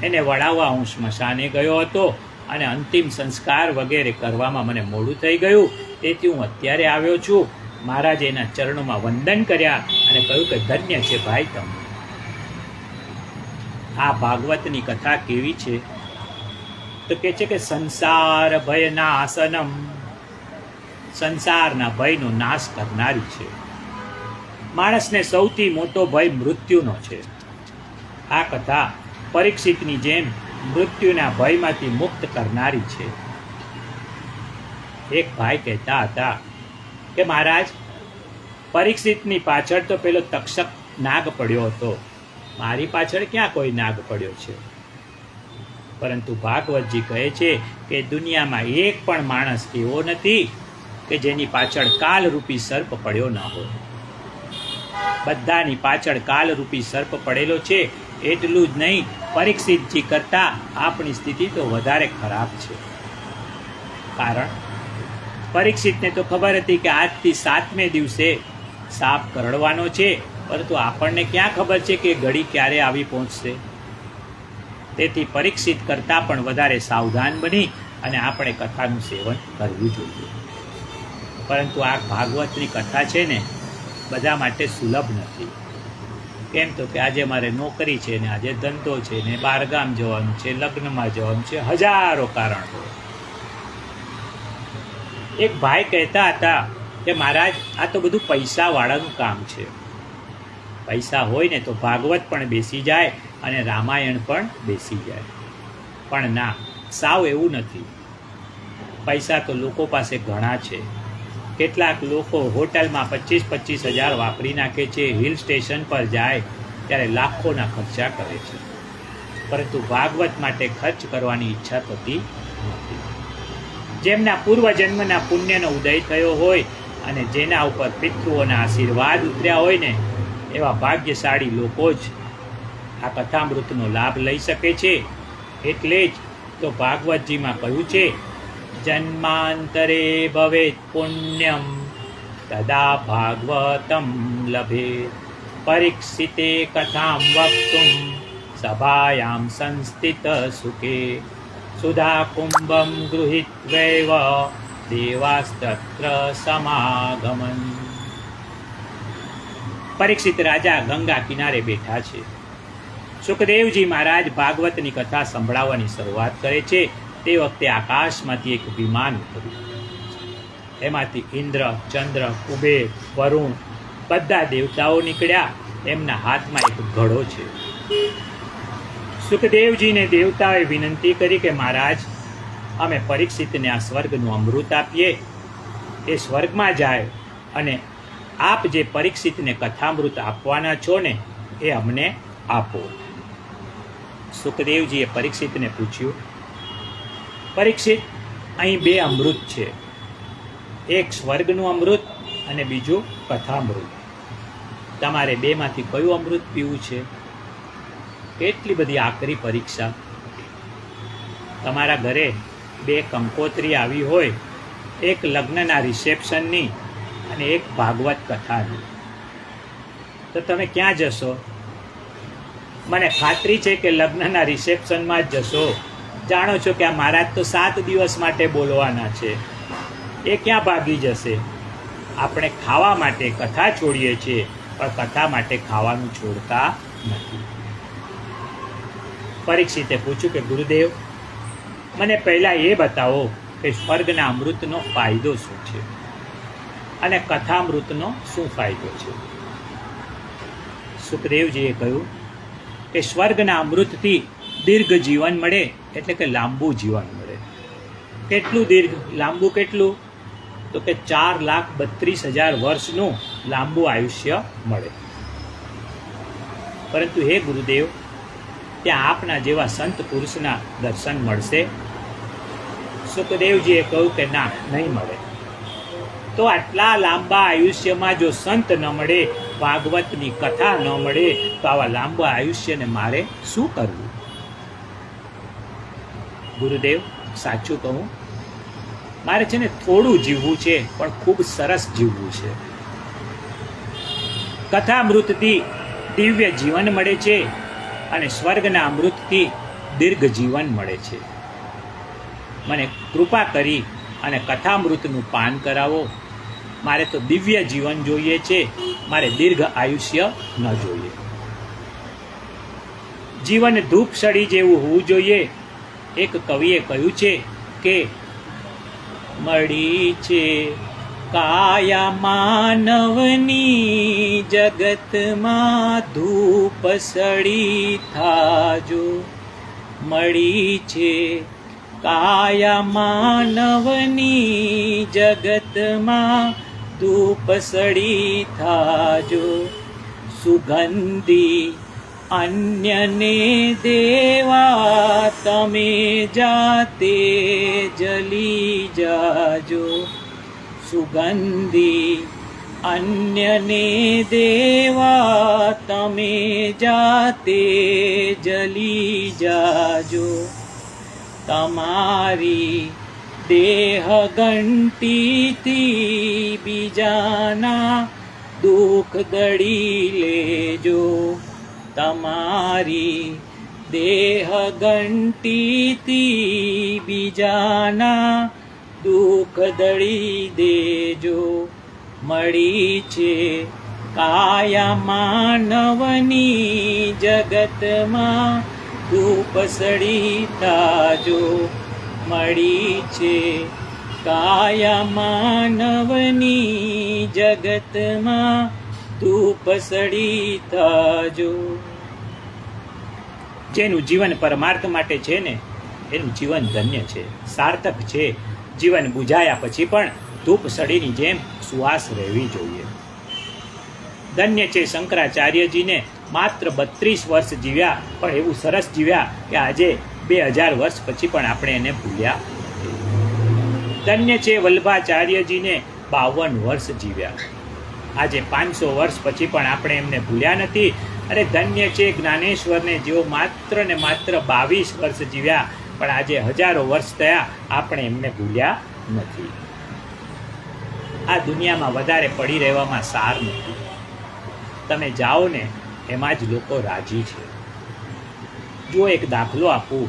એને વળાવવા હું સ્મશાને ગયો હતો અને અંતિમ સંસ્કાર વગેરે કરવામાં મને મોડું થઈ ગયું, તેથી હું અત્યારે આવ્યો છું. મહારાજે એના ચરણોમાં વંદન કર્યા અને કહ્યું કે ધન્ય છે ભાઈ તમે. આ ભાગવતની કથા કેવી છે? તો કે છે કે સંસાર ભય નાશનમ, સંસારના ભયનો નાશ કરનારી છે. માણસને સૌથી મોટો ભય મૃત્યુનો છે. આ કથા પરીક્ષિતની જેમ મૃત્યુના ભયમાંથી મુક્ત કરનારી છે. એક ભાઈ કહેતા હતા કે મહારાજ, પરીક્ષિતની પાછળ તો પેલો તક્ષક નાગ પડ્યો હતો, મારી પાછળ ક્યાં કોઈ નાગ પડ્યો છે? પરંતુ ભાગવતજી કહે છે કે દુનિયામાં એક પણ માણસ એવો નથી કે જેની પાછળ કાલરૂપી સર્પ પડ્યો ન હોય. બધાની પાછળ કાલરૂપી સર્પ પડેલો છે. એટલું જ નહીં, પરીક્ષિતજી કરતાં આપણી સ્થિતિ તો વધારે ખરાબ છે. કારણ પરીક્ષિતને તો ખબર હતી કે આજથી 7મે દિવસે સાપ કરડવાનો છે, પરંતુ આપણને ક્યાં ખબર છે કે ઘડી ક્યારે આવી પહોંચશે. તેથી પરીક્ષિત કરતાં પણ વધારે સાવધાન બની અને આપણે કથાનું સેવન કરવું જોઈએ. પરંતુ આ ભાગવતની કથા છે ને, બધા માટે સુલભ નથી. કેમ તો કે આજે મારે નોકરી છે ને, આજે ધંધો છે ને, બહારગામ જવાનું છે, લગ્નમાં જવાનું છે, હજારો કારણો. એક ભાઈ કહેતા હતા કે મહારાજ, આ તો બધું પૈસાવાળાનું કામ છે. પૈસા હોય ને તો ભાગવત પણ બેસી જાય અને રામાયણ પણ બેસી જાય. પણ ના, સાવ એવું નથી. પૈસા તો લોકો પાસે ઘણા છે. કેટલાક લોકો હોટલમાં 25-25 હજાર વાપરી નાખે છે, હિલ સ્ટેશન પર જાય ત્યારે લાખોના ખર્ચા કરે છે. પરંતુ ભાગવત માટે ખર્ચ કરવાની ઈચ્છા થતી નથી. જેમના પૂર્વજન્મના પુણ્યનો ઉદય થયો હોય અને જેના ઉપર પિતૃઓના આશીર્વાદ ઉતર્યા હોય ને, એવા ભાગ્યશાળી લોકો જ આ કથામૃતનો લાભ લઈ શકે છે. એટલે જ તો ભાગવતજીમાં કહ્યું છે, જન્માંતરે ભવેત પુણ્યમ તદા ભાગવતમ લભે પરીક્ષિતે કથામ વક્તુમ સભાયામ સંસ્થિત સુખે સુધા કુંભમ ગૃહીત્વૈવ દેવાસ્તત્ર સમાગમન. પરીક્ષિત રાજા ગંગા કિનારે બેઠા છે. સુખદેવજી મહારાજ ભાગવતની કથા સંભળાવવાની શરૂઆત કરે છે. તે વખતે આકાશમાંથી એક વિમાન ઉતર્યું. એમાંથી ઇન્દ્ર, ચંદ્ર, કુબેર, વરુણ બધા દેવતાઓ નીકળ્યા. એમના હાથમાં એક ઘડો છે. સુખદેવજીને દેવતાએ વિનંતી કરી કે મહારાજ, અમે પરીક્ષિતને આ સ્વર્ગનું અમૃત આપીએ. એ સ્વર્ગમાં જાય અને આપ જે પરીક્ષિતને કથામૃત આપવાના છો ને, એ અમને આપો. સુખદેવજીએ પરીક્ષિતને પૂછ્યું, પરીક્ષિત, અહીં 2 અમૃત છે. એક સ્વર્ગનું અમૃત અને બીજું કથામૃત. તમારે 2માંથી કયું અમૃત પીવું છે? કેટલી બધી આકરી પરીક્ષા. તમારા ઘરે 2 કંકોત્રી આવી હોય, એક લગ્નના રિસેપ્શનની અને એક ભાગવત કથાની, તો તમે ક્યાં જશો? મને ખાતરી છે કે લગ્નના રિસેપ્શનમાં જ જશો. જાણો છો કે આ મહારાજ તો 7 દિવસ માટે બોલવાના છે. એ ક્યાં ભાગી જશે? આપણે ખાવા માટે કથા છોડીએ છીએ, પણ કથા માટે ખાવાનું છોડતા નથી. પરીક્ષિતે પૂછ્યું કે ગુરુદેવ, મને પહેલાં એ બતાવો કે સ્વર્ગના અમૃતનો ફાયદો શું છે અને કથામૃતનો શું ફાયદો છે? સુખદેવજીએ કહ્યું કે સ્વર્ગના અમૃતથી દીર્ઘ જીવન મળે એટલે કે લાંબુ જીવન મળે. કેટલું દીર્ઘ? લાંબુ કેટલું? તો કે 4,32,000 વર્ષનું લાંબુ આયુષ્ય મળે. પરંતુ હે ગુરુદેવ, ત્યાં આપના જેવા સંત પુરુષના દર્શન મળશે? સુખદેવજીએ કહ્યું કે ના, નહીં મળે. તો આટલા લાંબા આયુષ્યમાં જો સંત ન મળે, ભાગવતની કથા ન મળે, તો આવા લાંબા આયુષ્યને મારે શું કરવું? ગુરુદેવ, સાચું કહું, મારે છે ને થોડું જીવવું છે, પણ ખૂબ સરસ જીવવું છે. કથામૃતથી દિવ્ય જીવન મળે છે અને સ્વર્ગના અમૃતથી દીર્ઘ જીવન મળે છે. મને કૃપા કરી અને કથામૃતનું પાન કરાવો. મારે તો દિવ્ય જીવન જોઈએ છે, મારે દીર્ઘ આયુષ્ય ન જોઈએ. જીવન ધૂપ સળી જેવું હોવું જોઈએ. એક કવિએ કહ્યું છે કે મળી છે કાયા માનવની, જગતમાં ધૂપ સળી થાજો. મળી છે કાયા માનવની, જગતમાં ધૂપ સળી થાજો. સુગંધી અન્યને દેવા, તમે જાતે જલી જાજો. સુગંધી અન્યને દેવા, તમે જાતે જલી જાજો. તમારી દેહ ઘંટીથી બીજાના દુઃખ દળી લેજો. તમારી દેહ ઘંટીથી બીજાના દુઃખ દળી દેજો. મળી છે કાયા માનવની, જગતમાં ધૂપ સળી થાજો. મળી છે કાયા માનવની, જગતમાં ધૂપ સળી થાજો. જેનું જીવન પરમાર્થ માટે છે ને, એનું જીવન ધન્ય છે, સાર્થક છે. જીવન બુઝાયા પછી પણ ધૂપ સળીની જેમ સુવાસ રહેવી જોઈએ. ધન્ય છે શંકરાચાર્યજીને માત્ર 32 વર્ષ જીવ્યા, પણ એવું સરસ જીવ્યા કે આજે 2000 વર્ષ પછી પણ આપણે એને ભૂલ્યા. ધન્ય છે વલ્લભાચાર્યજીને 52 વર્ષ જીવ્યા, આજે 500 વર્ષ પછી પણ આપણે એમને ભૂલ્યા નથી. અને ધન્ય છે જ્ઞાનેશ્વરને, જેઓ માત્ર ને માત્ર 22 વર્ષ જીવ્યા, પણ આજે હજારો વર્ષ થયા, આપણે એમને ભૂલ્યા નથી. આ દુનિયામાં વધારે પડી રહેવામાં સાર નથી. તમે જાઓ ને એમાં જ લોકો રાજી છે. જો એક દાખલો આપું,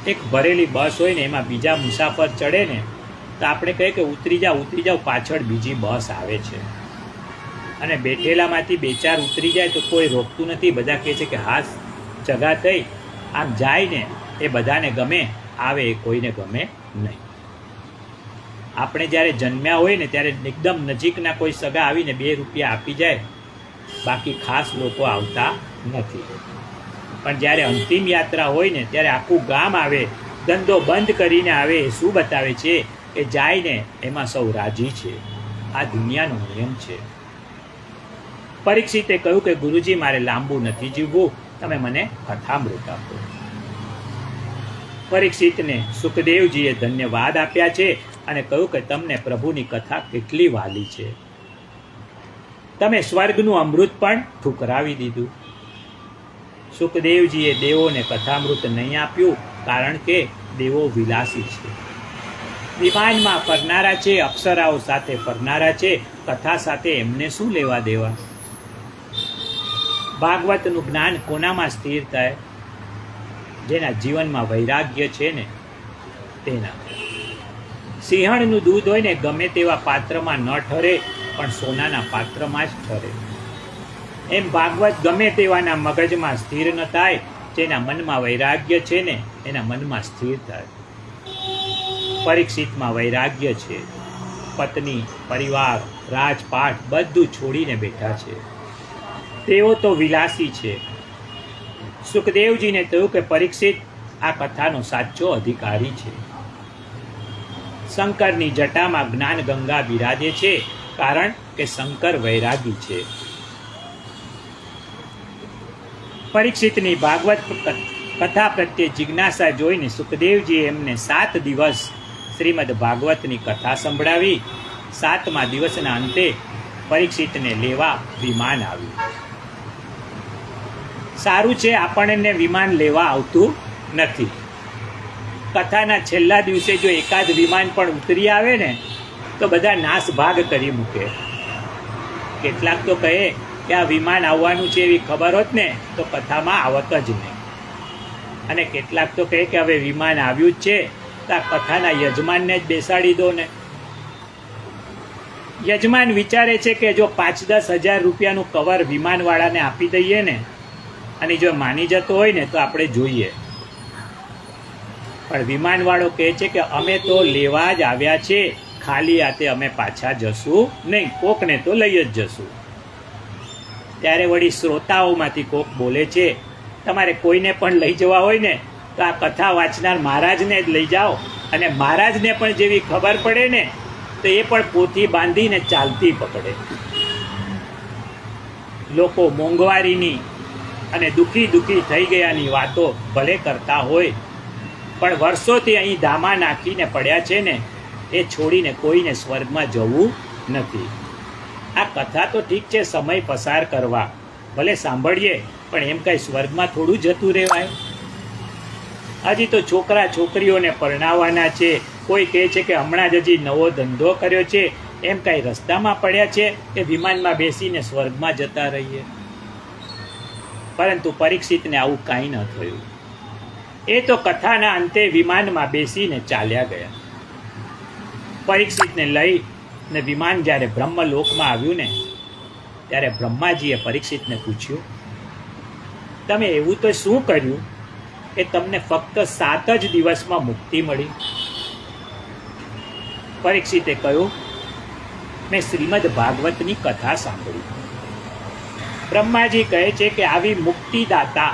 એક ભરેલી બસ હોય ને, એમાં બીજા મુસાફર ચડે ને, તો આપણે કહીએ કે ઉતરી જાઓ, પાછળ બીજી બસ આવે છે. અને બેઠેલામાંથી 2-4 ઉતરી જાય તો કોઈ રોકતું નથી. બધા કહે છે કે હાથ જગા થઈ. આમ જાય ને એ બધાને ગમે, આવે એ કોઈને ગમે નહીં. આપણે જ્યારે જન્મ્યા હોય ને ત્યારે એકદમ નજીકના કોઈ સગા આવીને 2 રૂપિયા આપી જાય, બાકી ખાસ લોકો આવતા નથી. પણ જ્યારે અંતિમ યાત્રા હોય ને ત્યારે આખું ગામ આવે, ધંધો બંધ કરીને આવે. એ શું બતાવે છે? એ જાય ને એમાં સૌ રાજી છે. આ દુનિયાનો નિયમ છે. પરીક્ષિતે કહ્યું કે ગુરુજી, મારે લાંબુ નથી જીવવું, તમે મને કથામૃત આપો. પરીક્ષિતને સુખદેવજીએ ધન્યવાદ આપ્યા છે અને કહ્યું કે તમને પ્રભુની કથા કેટલી વાલી છે. તમે સ્વર્ગનું અમૃત પણ ઠુકરાવી દીધું. સુખદેવજીએ દેવોને કથામૃત નહીં આપ્યું, કારણ કે દેવો વિલાસી છે, વિમાનમાં ફરનારા છે, અપ્સરાઓ સાથે ફરનારા છે. કથા સાથે એમને શું લેવા દેવા? ભાગવતનું જ્ઞાન કોનામાં સ્થિર થાય? જેના જીવનમાં વૈરાગ્ય છે ને તેના. સિંહણનું દૂધ હોય ને, ગમે તેવા પાત્રમાં ન ઠરે, પણ સોનાના પાત્રમાં જ ઠરે. એમ ભાગવત ગમે તેવાના મગજમાં સ્થિર ન થાય. જેના મનમાં વૈરાગ્ય છે ને એના મનમાં સ્થિર થાય. પરીક્ષિતમાં વૈરાગ્ય છે. પત્ની, પરિવાર, રાજપાટ બધું છોડીને બેઠા છે. તેઓ તો વિલાસી છે. સુખદેવજીને કહ્યું કે પરીક્ષિત, આ કથાનો સાચો અધિકારી છે. શંકરની જટામાં જ્ઞાન ગંગા બિરાજે છે, કારણ કે શંકર વૈરાગી છે. પરીક્ષિતની ભાગવત કથા પ્રત્યે જિજ્ઞાસા જોઈને સુખદેવજીએ એમને 7 દિવસ શ્રીમદ ભાગવતની કથા સંભળાવી. 7મા દિવસના અંતે પરીક્ષિતને લેવા વિમાન આવ્યું. સારું છે, આપણને વિમાન લેવા આવતું નથી. કથાના છેલ્લા દિવસે જો એકાદ વિમાન પણ ઉતરી આવે ને તો બધા નાસભાગ કરી મૂકે. કેટલાક તો કહે કે આ વિમાન આવવાનું છે એવી ખબર હોત ને તો કથામાં આવત જ નહીં. અને કેટલાક તો કહે કે હવે વિમાન આવ્યું જ છે તો આ કથાના યજમાનને જ બેસાડી દો ને. યજમાન વિચારે છે કે જો 5-10 હજાર રૂપિયાનું કવર વિમાનવાળાને આપી દઈએ ને અને જો માની જતો હોય ને તો આપણે જોઈએ. પણ વિમાનવાળો કહે છે કે અમે તો લેવા જ આવ્યા છે, ખાલી હાથે અમે પાછા જશું નહીં, કોકને તો લઈ જ જશું. ત્યારે વળી શ્રોતાઓમાંથી કોક બોલે છે, તમારે કોઈને પણ લઈ જવા હોય ને તો આ કથા વાંચનાર મહારાજને જ લઈ જાઓ, અને મહારાજને પણ જેવી ખબર પડે ને તો એ પણ પોથી બાંધીને ચાલતી પકડે. લોકો મોંઘવારીની અને દુઃખી થઈ ગયાની વાતો ભલે કરતા હોય, પણ વર્ષોથી અહીં ધામા નાખીને પડ્યા છે ને એ છોડીને કોઈને સ્વર્ગમાં જવું નથી. આ કથા તો ઠીક છે સમય પસાર કરવા, ભલે સાંભળીએ, પણ એમ કાંઈ સ્વર્ગમાં થોડું જતું રહેવાય. હજી તો છોકરા છોકરીઓને પરણાવવાના છે. કોઈ કહે છે કે હમણાં જ હજી નવો ધંધો કર્યો છે, એમ કાંઈ રસ્તામાં પડ્યા છે કે વિમાનમાં બેસીને સ્વર્ગમાં જતા રહીએ. પરંતુ પરીક્ષિતને આવું કાંઈ ન થયું. એ તો કથાના અંતે વિમાનમાં બેસીને ચાલ્યા ગયા. પરીક્ષિતને લઈને વિમાન જ્યારે બ્રહ્મલોકમાં આવ્યું ને ત્યારે બ્રહ્માજીએ પરીક્ષિતને પૂછ્યું, તમે એવું તો શું કર્યું કે તમને ફક્ત 7 જ દિવસમાં મુક્તિ મળી? પરીક્ષિતે કહ્યું, મેં શ્રીમદ ભાગવતની કથા સાંભળી. બ્રહ્માજી કહે છે કે આવી મુક્તિદાતા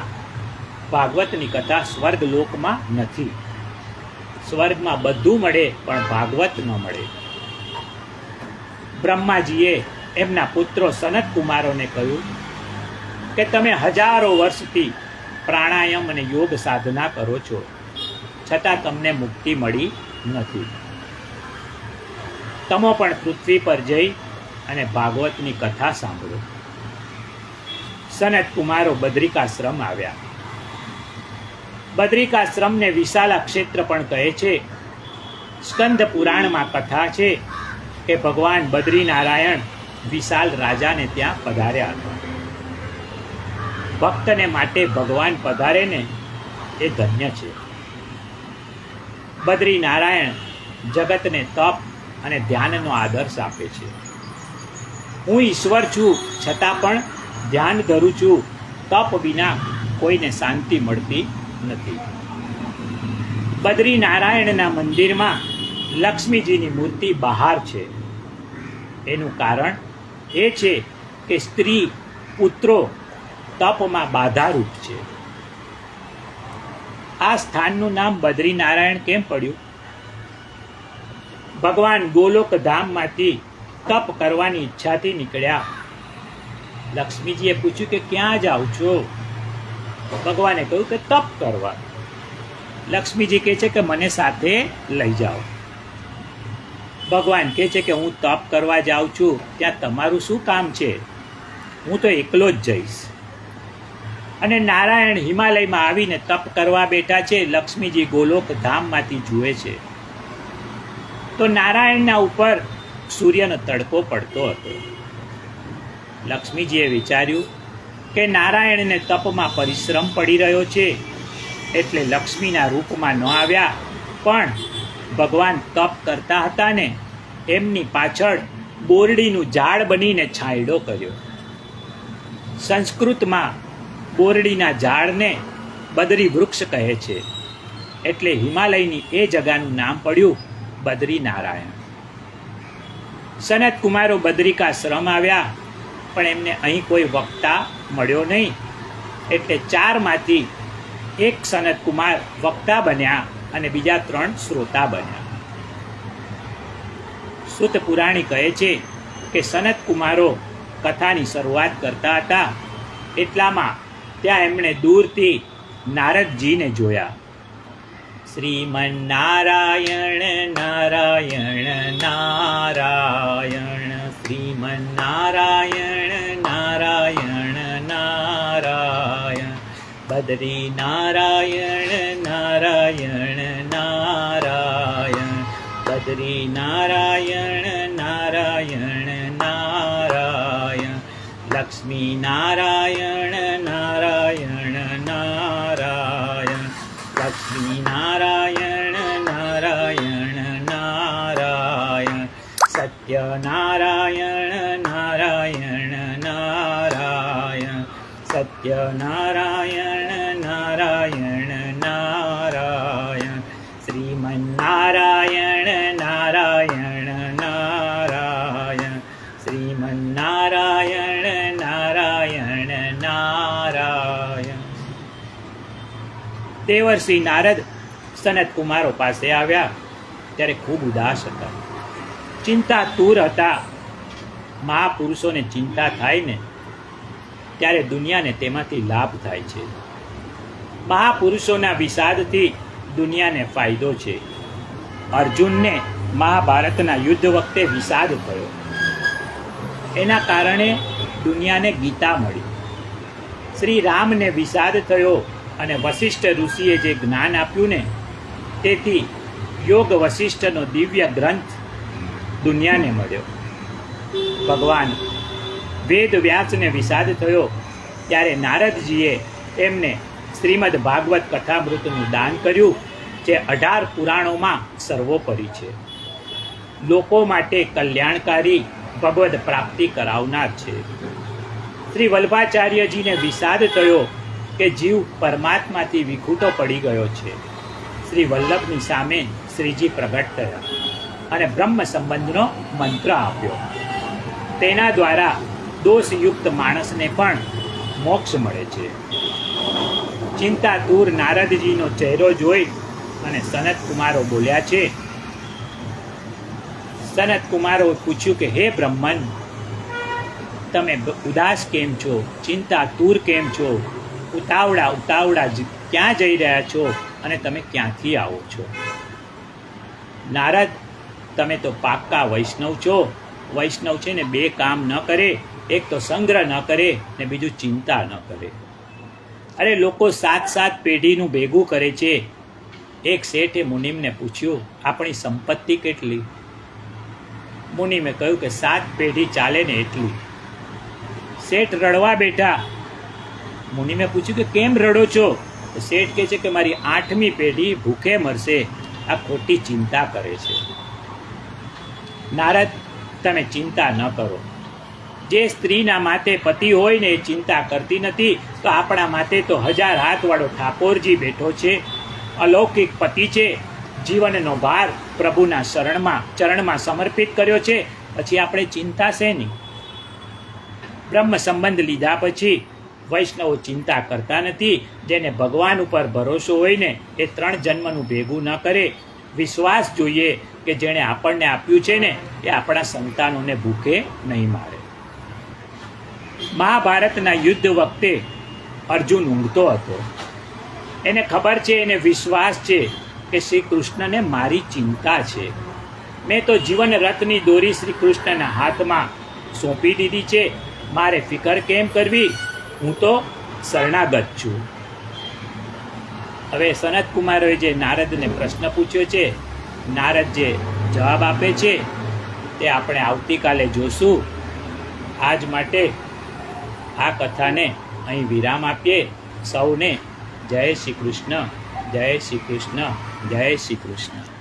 ભાગવતની કથા સ્વર્ગલોકમાં નથી. સ્વર્ગમાં બધું મળે પણ ભાગવત ન મળે. બ્રહ્માજીએ એમના પુત્રો સનત કુમારોને કહ્યું કે તમે હજારો વર્ષથી પ્રાણાયામ અને યોગ સાધના કરો છો, છતાં તમને મુક્તિ મળી નથી. તમે પણ પૃથ્વી પર જઈ અને ભાગવતની કથા સાંભળો. સનત કુમારો બદ્રિકાશ્રમ આવ્યા. બદ્રિકાશ્રમને વિશાલા ક્ષેત્ર પણ કહે છે. સ્કંદ પુરાણમાં કથા છે કે ભગવાન બદ્રીનારાયણ વિશાલ રાજાને ત્યાં પધાર્યા હતા. ભક્તને માટે ભગવાન પધારે ને એ ધન્ય છે. બદ્રીનારાયણ જગતને તપ અને ધ્યાનનો આદર્શ આપે છે. હું ઈશ્વર છું છતાં પણ ધ્યાન ધરું છું. તપ વિના કોઈને શાંતિ મળતી નથી. બદ્રીનારાયણના મંદિરમાં લક્ષ્મીજીની મૂર્તિ બહાર છે. એનું કારણ એ છે કે સ્ત્રી પુત્રો તપમાં બાધારૂપ છે. આ સ્થાનનું નામ બદ્રીનારાયણ કેમ પડ્યું? ભગવાન ગોલોક ધામમાંથી તપ કરવાની ઈચ્છાથી નીકળ્યા. લક્ષ્મીજીએ પૂછ્યું કે ક્યાં જાઓ છો? ભગવાને કહ્યું કે તપ કરવા. લક્ષ્મીજી કહે છે કે મને સાથે લઈ જાઓ. ભગવાન કહે છે કે હું તપ કરવા જાઉં છું, ત્યાં તમારું શું કામ છે? હું તો એકલો જ જઈશ. અને નારાયણ હિમાલયમાં આવીને તપ કરવા બેઠા છે. લક્ષ્મીજી ગોલોક ધામમાંથી જુએ છે તો નારાયણના ઉપર સૂર્યનો તડકો પડતો હતો. લક્ષ્મીજીએ વિચાર્યું કે નારાયણને તપમાં પરિશ્રમ પડી રહ્યો છે, એટલે લક્ષ્મીના રૂપમાં ન આવ્યા, પણ ભગવાન તપ કરતા હતા ને એમની પાછળ બોરડીનું ઝાડ બનીને છાંયડો કર્યો. સંસ્કૃતમાં બોરડીના ઝાડને બદરી વૃક્ષ કહે છે, એટલે હિમાલયની એ જગાનું નામ પડ્યું બદ્રીનારાયણ. સનત કુમારો બદ્રિકાશ્રમ આવ્યા, પણ એમને અહીં કોઈ વક્તા મળ્યો નહીં, એટલે 4માંથી એક સનત કુમાર વક્તા બન્યા અને બીજા 3 શ્રોતા બન્યા. સુત પુરાણી કહે છે કે સનત કુમારો કથાની શરૂઆત કરતા હતા એટલામાં ત્યાં એમણે દૂરથી નારદજીને જોયા. શ્રીમન નારાયણ નારાયણ નારાયણ, શ્રીમન નારાયણ નારાયણ નારાયણ, બદરી નારાયણ નારાયણ નારાયણ, બદરી નારાયણ નારાયણ નારાયણ, લક્ષ્મી નારાયણ નારાયણ નારાયણ, લક્ષ્મી નારાયણ નારાયણ નારાયણ, સત્ય નારાયણ નારાયણ નારાયણ, સત્ય નારાયણ નારાયણ નારાયણ, શ્રીમન નારાયણ નારાયણ નારાયણ, શ્રીમન નારાયણ નારાયણ નારાયણ. દેવર્ષિ નારદ સનત કુમારો પાસે આવ્યા ત્યારે ખૂબ ઉદાસ હતા, ચિંતાતુર હતા. મહાપુરુષોને ચિંતા થાય ને ત્યારે દુનિયાને તેમાંથી લાભ થાય છે. મહાપુરુષોના વિષાદથી દુનિયાને ફાયદો છે. અર્જુનને મહાભારતના યુદ્ધ વખતે વિષાદ થયો, એના કારણે દુનિયાને ગીતા મળી. શ્રી રામને વિષાદ થયો અને વશિષ્ઠ ઋષિએ જે જ્ઞાન આપ્યું ને તેથી યોગ વશિષ્ઠનો દિવ્ય ગ્રંથ દુનિયાને મળ્યો. ભગવાન વેદ વ્યાસને વિષાદ થયો ત્યારે નારદજીએ એમને શ્રીમદ ભાગવત કથામૃતનું દાન કર્યું, જે 18 પુરાણોમાં સર્વોપરી છે. લોકો માટે કલ્યાણકારી ભગવદ પ્રાપ્તિ કરાવનાર છે. શ્રી વલ્ભાચાર્યજીને વિષાદ થયો કે જીવ પરમાત્માથી વિખૂટો પડી ગયો છે. શ્રી વલ્લભની સામે શ્રીજી પ્રગટ થયા અને બ્રહ્મ સંબંધનો મંત્ર આપ્યો. તેના દ્વારા દોષયુક્ત માણસને પણ મોક્ષ મળે છે. ચિંતાતુર નારદજીનો ચહેરો જોઈ અને સનત કુમારો બોલ્યા છે. સનત કુમારોએ પૂછ્યું કે હે બ્રહ્મન, તમે ઉદાસ કેમ છો? ચિંતાતુર કેમ છો? ઉતાવળા ક્યાં જઈ રહ્યા છો અને તમે ક્યાંથી આવો છો? નારદ, તમે તો પાક્કા વૈષ્ણવ છો. વૈષ્ણવ છે ને 2 કામ ન કરે, એક તો સંગ્રહ ન કરે ને બીજું ચિંતા ન કરે. અરે લોકો 7 પેઢીનું ભેગું કરે છે. એક શેઠે મુનિમને પૂછ્યું, આપણી સંપત્તિ કેટલી? મુનિમે કહ્યું કે 7 પેઢી ચાલે ને એટલી. શેઠ રડવા બેઠા. મુનિમે પૂછ્યું કે કેમ રડો છો? શેઠ કહે છે કે મારી 8મી પેઢી ભૂખે મરશે, આ ખોટી ચિંતા કરે છે. નારદ, તમે ચિંતા ન કરો. જે સ્ત્રીના માથે પતિ હોય ને એ ચિંતા કરતી નથી, તો આપણા માથે તો 1000 હાથવાળો ઠાકોરજી બેઠો છે. અલૌકિક પતિ છે. જીવનનો ભાર પ્રભુના ચરણમાં સમર્પિત કર્યો છે. પછી આપણે ચિંતા શેની? બ્રહ્મ સંબંધ લીધા પછી વૈષ્ણવો ચિંતા કરતા નથી. જેને ભગવાન ઉપર ભરોસો હોય ને એ 3 જન્મનું ભેગું ન કરે. વિશ્વાસ જોઈએ કે જેણે આપણને આપ્યું છે ને એ આપણા સંતાનોને ભૂખે નહીં મારે. મહાભારતના યુદ્ધ વખતે અર્જુન ઊંઘતો હતો. એને ખબર છે, એને વિશ્વાસ છે કે શ્રી કૃષ્ણને મારી ચિંતા છે. મેં તો જીવન રથની દોરી શ્રી કૃષ્ણના હાથમાં સોંપી દીધી છે. મારે ફિકર કેમ કરવી? હું તો શરણાગત છું. હવે સનત કુમારોએ જે નારદને પ્રશ્ન પૂછ્યો છે, નારદ જે જવાબ આપે છે તે આપણે આવતીકાલે જોશું. આજ માટે આ કથાને અહીં વિરામ આપીએ. સૌને જય શ્રી કૃષ્ણ, જય શ્રી કૃષ્ણ, જય શ્રી કૃષ્ણ.